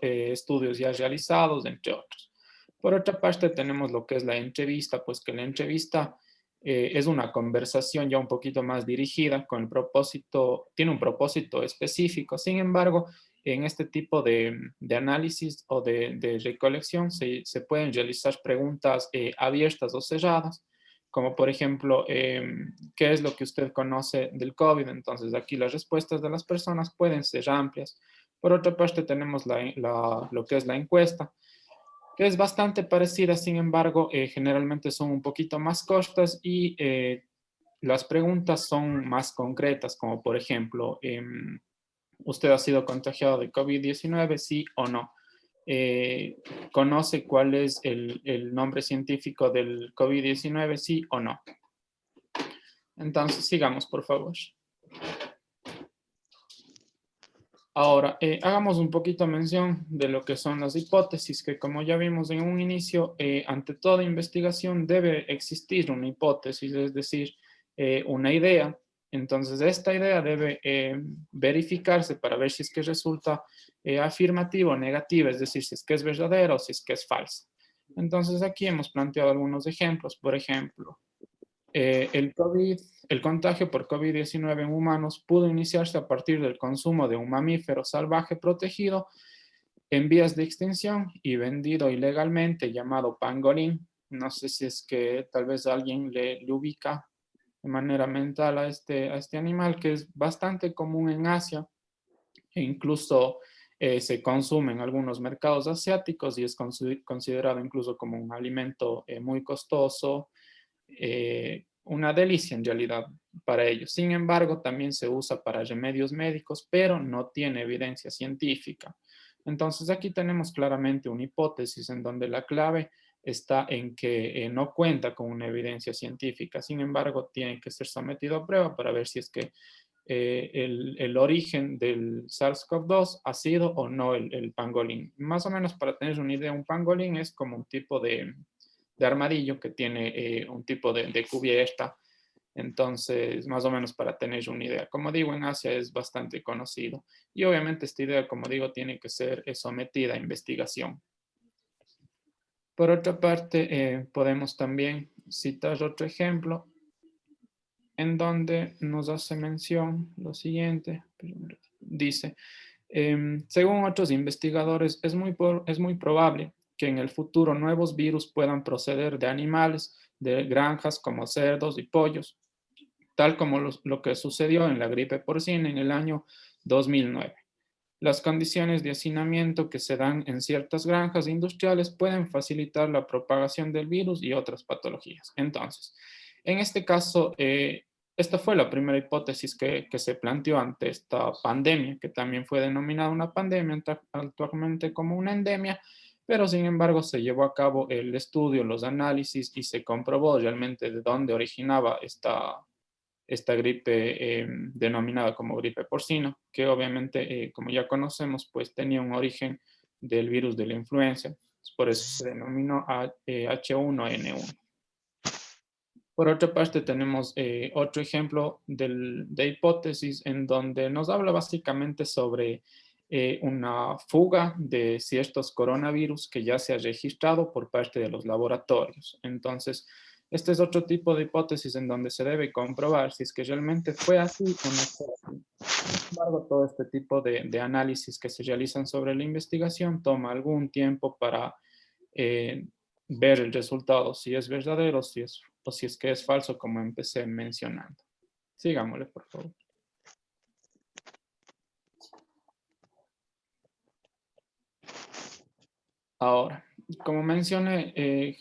estudios ya realizados, entre otros. Por otra parte, tenemos lo que es la entrevista, pues que la entrevista es una conversación ya un poquito más dirigida con el propósito, tiene un propósito específico. Sin embargo, en este tipo de análisis o de recolección se pueden realizar preguntas abiertas o cerradas, como por ejemplo, ¿qué es lo que usted conoce del COVID? Entonces aquí las respuestas de las personas pueden ser amplias. Por otra parte, tenemos lo que es la encuesta, que es bastante parecida, sin embargo, generalmente son un poquito más cortas y las preguntas son más concretas, como por ejemplo, ¿Usted ha sido contagiado de COVID-19, sí o no? ¿Conoce cuál es el nombre científico del COVID-19, sí o no? Entonces, sigamos, por favor. Ahora, hagamos un poquito mención de lo que son las hipótesis, que como ya vimos en un inicio, ante toda investigación debe existir una hipótesis, es decir, una idea. Entonces, esta idea debe verificarse para ver si es que resulta afirmativa o negativa, es decir, si es que es verdadera o si es que es falsa. Entonces, aquí hemos planteado algunos ejemplos. Por ejemplo, el contagio por COVID-19 en humanos pudo iniciarse a partir del consumo de un mamífero salvaje protegido en vías de extinción y vendido ilegalmente llamado pangolín. No sé si es que tal vez alguien le ubica de manera mental a este animal, que es bastante común en Asia e incluso se consume en algunos mercados asiáticos y es considerado incluso como un alimento muy costoso, una delicia en realidad para ellos. Sin embargo, también se usa para remedios médicos, pero no tiene evidencia científica. Entonces aquí tenemos claramente una hipótesis en donde la clave está en que no cuenta con una evidencia científica. Sin embargo, tiene que ser sometido a prueba para ver si es que el origen del SARS-CoV-2 ha sido o no el pangolín. Más o menos para tener una idea, un pangolín es como un tipo de armadillo que tiene un tipo de cubierta. Entonces, más o menos para tener una idea. Como digo, en Asia es bastante conocido. Y obviamente esta idea, como digo, tiene que ser sometida a investigación. Por otra parte, podemos también citar otro ejemplo en donde nos hace mención lo siguiente. Dice, según otros investigadores, es muy probable que en el futuro nuevos virus puedan proceder de animales, de granjas como cerdos y pollos, tal como lo que sucedió en la gripe porcina en el año 2009. Las condiciones de hacinamiento que se dan en ciertas granjas industriales pueden facilitar la propagación del virus y otras patologías. Entonces, en este caso, esta fue la primera hipótesis que se planteó ante esta pandemia, que también fue denominada una pandemia, actualmente como una endemia, pero sin embargo se llevó a cabo el estudio, los análisis y se comprobó realmente de dónde originaba esta gripe denominada como gripe porcina, que obviamente, como ya conocemos, pues tenía un origen del virus de la influenza. Por eso se denominó H1N1. Por otra parte, tenemos otro ejemplo de hipótesis en donde nos habla básicamente sobre una fuga de ciertos coronavirus que ya se ha registrado por parte de los laboratorios. Entonces, este es otro tipo de hipótesis en donde se debe comprobar si es que realmente fue así o no fue así. Sin embargo, todo este tipo de análisis que se realizan sobre la investigación toma algún tiempo para ver el resultado, si es verdadero o si es que es falso, como empecé mencionando. Sigámosle, por favor. Ahora, como mencioné,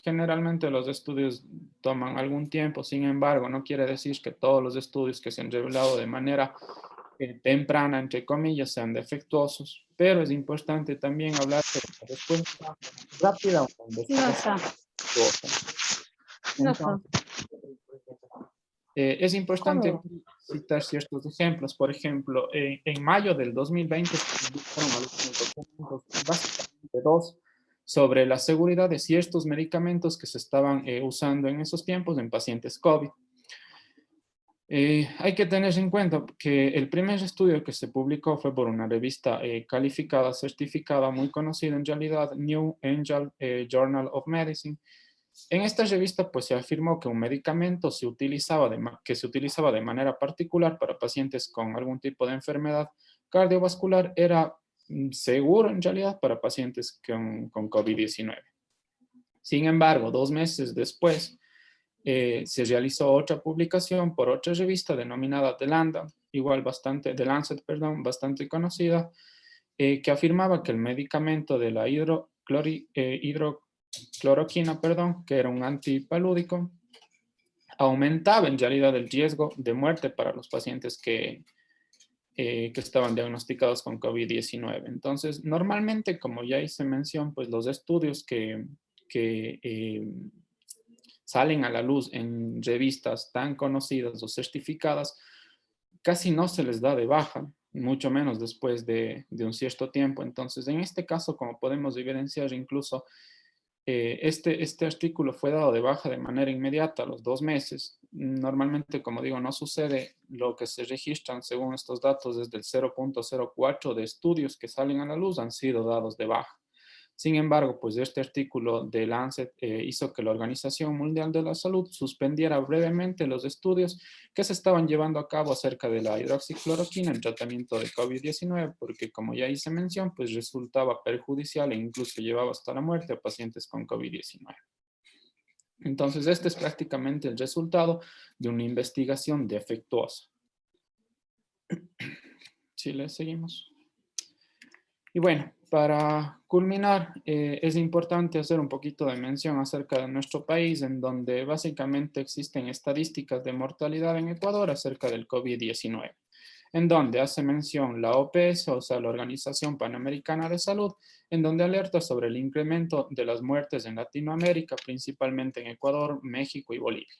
generalmente los estudios toman algún tiempo, sin embargo, no quiere decir que todos los estudios que se han revelado de manera temprana, entre comillas, sean defectuosos, pero es importante también hablar de la respuesta rápida a una investigación defectuosa. Es importante citar ciertos ejemplos. Por ejemplo, en mayo del 2020 se publicaron algunos documentos, básicamente dos, sobre la seguridad de ciertos medicamentos que se estaban usando en esos tiempos en pacientes COVID. Hay que tener en cuenta que el primer estudio que se publicó fue por una revista calificada, certificada, muy conocida en realidad, New England Journal of Medicine. En esta revista pues se afirmó que un medicamento se utilizaba de manera particular para pacientes con algún tipo de enfermedad cardiovascular era seguro en realidad para pacientes con COVID-19. Sin embargo, 2 meses después se realizó otra publicación por otra revista denominada The Lancet, bastante conocida, que afirmaba que el medicamento de la hidrocloroquina, que era un antipalúdico, aumentaba en realidad el riesgo de muerte para los pacientes que que estaban diagnosticados con COVID-19. Entonces, normalmente, como ya hice mención, pues los estudios que salen a la luz en revistas tan conocidas o certificadas, casi no se les da de baja, mucho menos después de un cierto tiempo. Entonces, en este caso, como podemos evidenciar, incluso este artículo fue dado de baja de manera inmediata a los 2 meses. Normalmente, como digo, no sucede. Lo que se registran según estos datos desde el 0.04 de estudios que salen a la luz han sido dados de baja. Sin embargo, pues este artículo de Lancet hizo que la Organización Mundial de la Salud suspendiera brevemente los estudios que se estaban llevando a cabo acerca de la hidroxicloroquina en tratamiento de COVID-19, porque como ya hice mención, pues resultaba perjudicial e incluso llevaba hasta la muerte a pacientes con COVID-19. Entonces, este es prácticamente el resultado de una investigación defectuosa. Si le seguimos. Y bueno, para culminar, es importante hacer un poquito de mención acerca de nuestro país, en donde básicamente existen estadísticas de mortalidad en Ecuador acerca del COVID-19, en donde hace mención la OPS, o sea, la Organización Panamericana de Salud, en donde alerta sobre el incremento de las muertes en Latinoamérica, principalmente en Ecuador, México y Bolivia.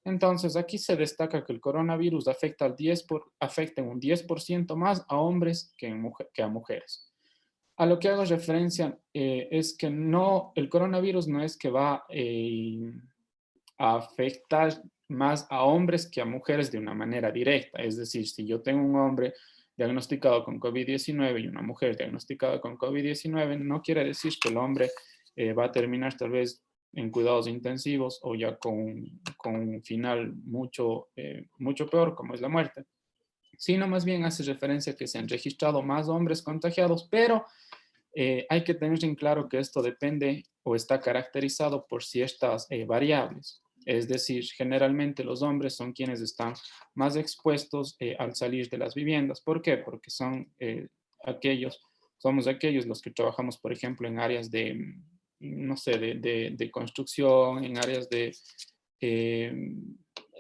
Entonces, aquí se destaca que el coronavirus afecta en un 10% más a hombres que a mujeres. A lo que hago referencia es que el coronavirus no es que va a afectar más a hombres que a mujeres de una manera directa. Es decir, si yo tengo un hombre diagnosticado con COVID-19 y una mujer diagnosticada con COVID-19, no quiere decir que el hombre va a terminar tal vez en cuidados intensivos o ya con un final mucho peor, como es la muerte. Sino más bien hace referencia a que se han registrado más hombres contagiados, pero hay que tener en claro que esto depende o está caracterizado por ciertas variables. Es decir, generalmente los hombres son quienes están más expuestos al salir de las viviendas. ¿Por qué? Porque somos aquellos los que trabajamos, por ejemplo, en áreas de, no sé, de construcción, en áreas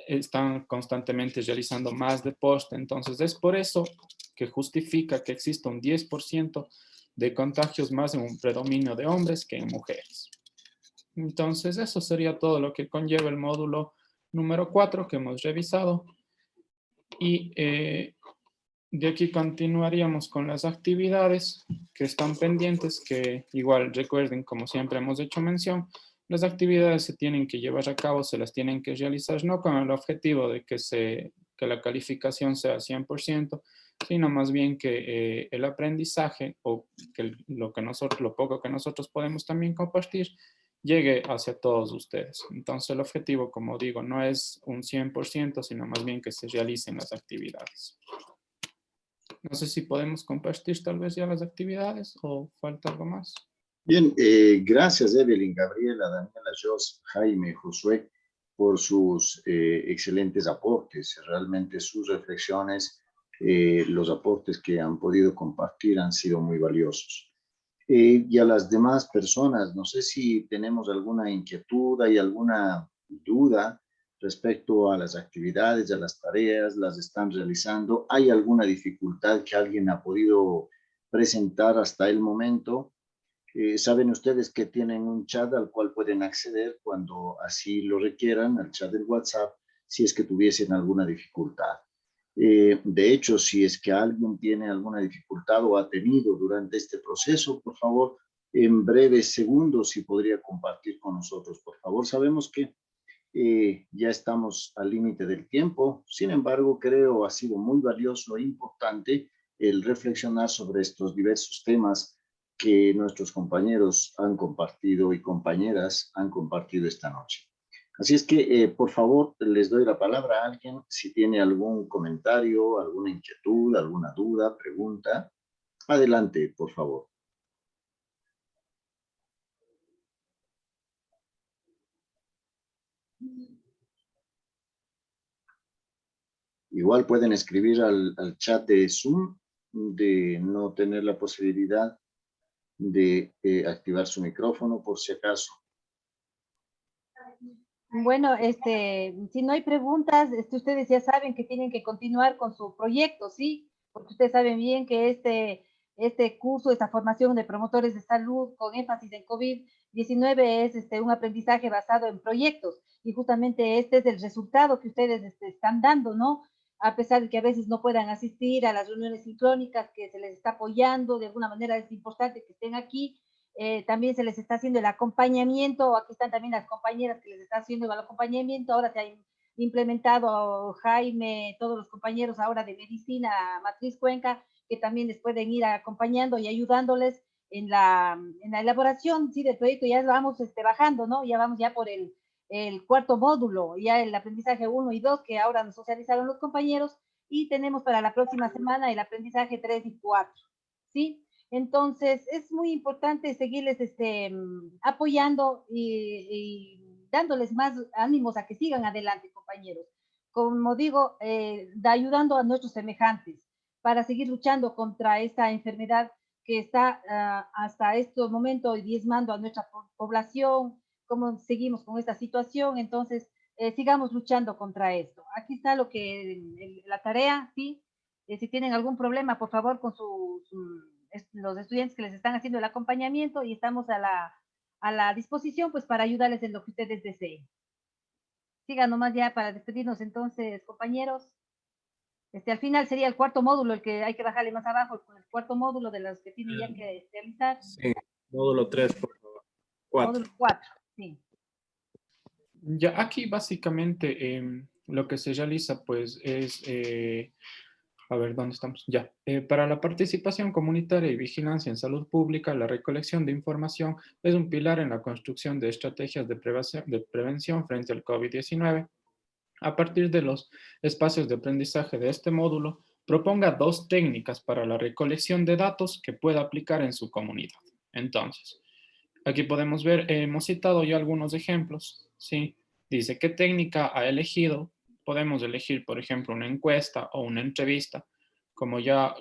están constantemente realizando más deporte. Entonces, es por eso que justifica que exista un 10% de contagios más en un predominio de hombres que en mujeres. Entonces, eso sería todo lo que conlleva el módulo número 4 que hemos revisado. Y de aquí continuaríamos con las actividades que están pendientes, que igual recuerden, como siempre hemos hecho mención, las actividades se tienen que llevar a cabo, se las tienen que realizar, no con el objetivo de que la calificación sea 100%, sino más bien que el aprendizaje o que lo poco que nosotros podemos también compartir llegue hacia todos ustedes. Entonces el objetivo, como digo, no es un 100%, sino más bien que se realicen las actividades. No sé si podemos compartir tal vez ya las actividades o falta algo más. Bien, gracias Evelyn, Gabriela, Daniela, Jos, Jaime, Josué, por sus excelentes aportes. Realmente sus reflexiones, los aportes que han podido compartir han sido muy valiosos. Y a las demás personas, no sé si tenemos alguna inquietud, hay alguna duda respecto a las actividades, a las tareas, las están realizando. ¿Hay alguna dificultad que alguien ha podido presentar hasta el momento? Saben ustedes que tienen un chat al cual pueden acceder cuando así lo requieran, al chat del WhatsApp, si es que tuviesen alguna dificultad. De hecho, si es que alguien tiene alguna dificultad o ha tenido durante este proceso, por favor, en breves segundos, si podría compartir con nosotros, por favor. Sabemos que ya estamos al límite del tiempo, sin embargo, creo ha sido muy valioso e importante el reflexionar sobre estos diversos temas que nuestros compañeros han compartido y compañeras han compartido esta noche. Así es que, por favor, les doy la palabra a alguien si tiene algún comentario, alguna inquietud, alguna duda, pregunta. Adelante, por favor. Igual pueden escribir al chat de Zoom, de no tener la posibilidad de activar su micrófono por si acaso. Bueno, si no hay preguntas, ustedes ya saben que tienen que continuar con su proyecto, ¿sí? porque ustedes saben bien que este curso, esta formación de promotores de salud con énfasis en COVID-19 es un aprendizaje basado en proyectos, y justamente este es el resultado que ustedes están dando, ¿no? A pesar de que a veces no puedan asistir a las reuniones sincrónicas, que se les está apoyando, de alguna manera es importante que estén aquí. También se les está haciendo el acompañamiento, aquí están también las compañeras que les están haciendo el acompañamiento, ahora se ha implementado Jaime, todos los compañeros ahora de medicina Matriz Cuenca, que también les pueden ir acompañando y ayudándoles en la elaboración, sí, del proyecto. Ya vamos bajando, ¿no? Ya vamos ya por el cuarto módulo, ya el aprendizaje 1 y 2, que ahora nos socializaron los compañeros, y tenemos para la próxima semana el aprendizaje 3 y 4, ¿sí? Entonces, es muy importante seguirles apoyando y dándoles más ánimos a que sigan adelante, compañeros. Como digo, ayudando a nuestros semejantes para seguir luchando contra esta enfermedad que está hasta este momento diezmando a nuestra población. Cómo seguimos con esta situación, entonces sigamos luchando contra esto. Aquí está la tarea, ¿sí? Si tienen algún problema, por favor, con los estudiantes que les están haciendo el acompañamiento, y estamos a la disposición, pues, para ayudarles en lo que ustedes deseen. Sigan nomás ya para despedirnos entonces, compañeros. Al final sería el cuarto módulo, el que hay que bajarle más abajo, el cuarto módulo de los que tienen ya que realizar. Sí, módulo 3, por favor. 4. Módulo 4, sí. Ya aquí básicamente lo que se realiza pues es, a ver, ¿dónde estamos? Ya. Para la participación comunitaria y vigilancia en salud pública, la recolección de información es un pilar en la construcción de estrategias de prevención frente al COVID-19. A partir de los espacios de aprendizaje de este módulo, proponga 2 técnicas para la recolección de datos que pueda aplicar en su comunidad. Entonces, aquí podemos ver, hemos citado ya algunos ejemplos, ¿sí? Dice, ¿qué técnica ha elegido? Podemos elegir, por ejemplo, una encuesta o una entrevista. Como ya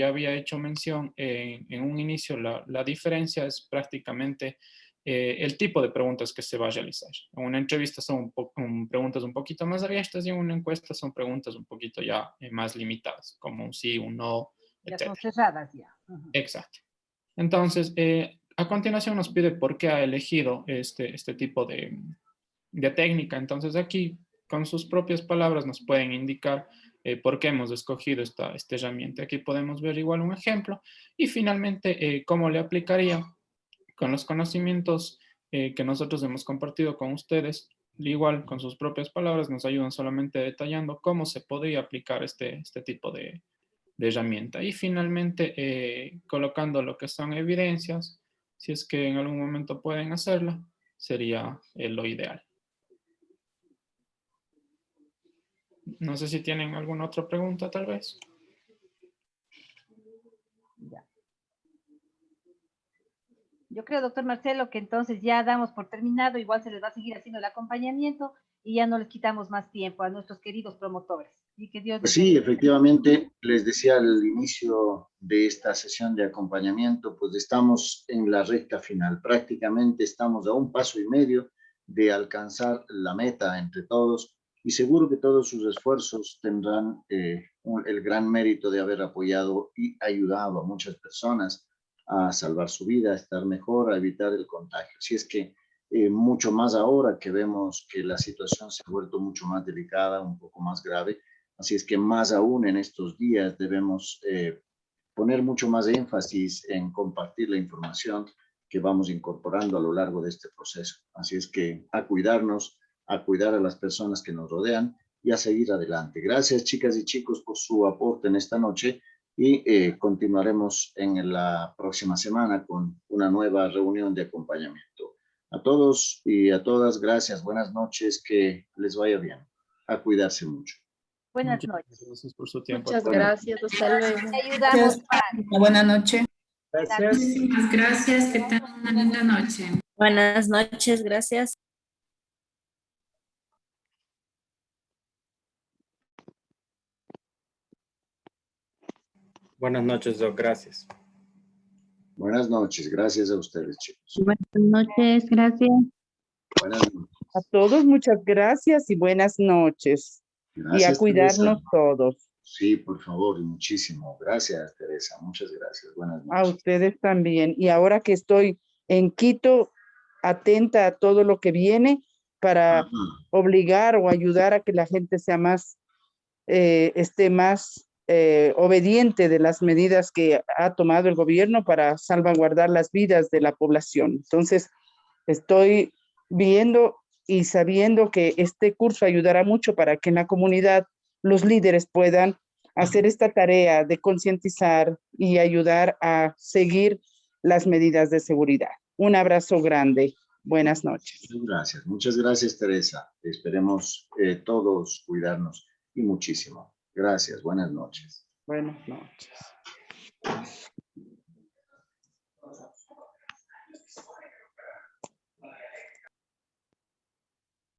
había hecho mención en un inicio, la diferencia es prácticamente el tipo de preguntas que se va a realizar. En una entrevista son preguntas un poquito más abiertas, y en una encuesta son preguntas un poquito ya más limitadas, como un sí, un no, ya etc. son cerradas ya. Exacto. Entonces, a continuación nos pide por qué ha elegido este tipo de técnica. Entonces aquí, con sus propias palabras, nos pueden indicar por qué hemos escogido esta herramienta. Aquí podemos ver igual un ejemplo. Y finalmente, cómo le aplicaría con los conocimientos que nosotros hemos compartido con ustedes. Igual, con sus propias palabras, nos ayudan solamente detallando cómo se podría aplicar este tipo de herramienta. Y finalmente, colocando lo que son evidencias, si es que en algún momento pueden hacerlo, sería lo ideal. No sé si tienen alguna otra pregunta, tal vez. Ya. Yo creo, doctor Marcelo, que entonces ya damos por terminado. Igual se les va a seguir haciendo el acompañamiento y ya no les quitamos más tiempo a nuestros queridos promotores. Y que Dios les Sí, bendiga. efectivamente, les decía al inicio de esta sesión de acompañamiento, pues estamos en la recta final. Prácticamente estamos a un paso y medio de alcanzar la meta entre todos, y seguro que todos sus esfuerzos tendrán el gran mérito de haber apoyado y ayudado a muchas personas a salvar su vida, a estar mejor, a evitar el contagio. Así es que mucho más ahora que vemos que la situación se ha vuelto mucho más delicada, un poco más grave. Así es que más aún en estos días debemos poner mucho más énfasis en compartir la información que vamos incorporando a lo largo de este proceso. Así es que a cuidarnos, a cuidar a las personas que nos rodean y a seguir adelante. Gracias, chicas y chicos, por su aporte en esta noche, y continuaremos en la próxima semana con una nueva reunión de acompañamiento. A todos y a todas, gracias, buenas noches, que les vaya bien. A cuidarse mucho. Buenas noches. Gracias por su tiempo. Muchas gracias, hasta luego. Te ayudamos, Buenas noches. Gracias. Muchísimas gracias, que tengan una linda noche. Buenas noches, gracias. Buenas noches, Doc. Gracias. Buenas noches, gracias a ustedes, chicos. Buenas noches, gracias. Buenas noches. A todos muchas gracias y buenas noches. Gracias, y a cuidarnos Teresa. todos. Sí, por favor, y muchísimo. Gracias, Teresa. Muchas gracias. Buenas A noches. ustedes también. Y ahora que estoy en Quito, atenta a todo lo que viene para obligar o ayudar a que la gente sea más, esté más obediente de las medidas que ha tomado el gobierno para salvaguardar las vidas de la población. Entonces, estoy viendo y sabiendo que este curso ayudará mucho para que en la comunidad los líderes puedan hacer esta tarea de concientizar y ayudar a seguir las medidas de seguridad. Un abrazo grande. Buenas noches. Gracias. Muchas gracias, Teresa. Esperemos todos cuidarnos y muchísimo. Gracias. Buenas noches. Buenas noches.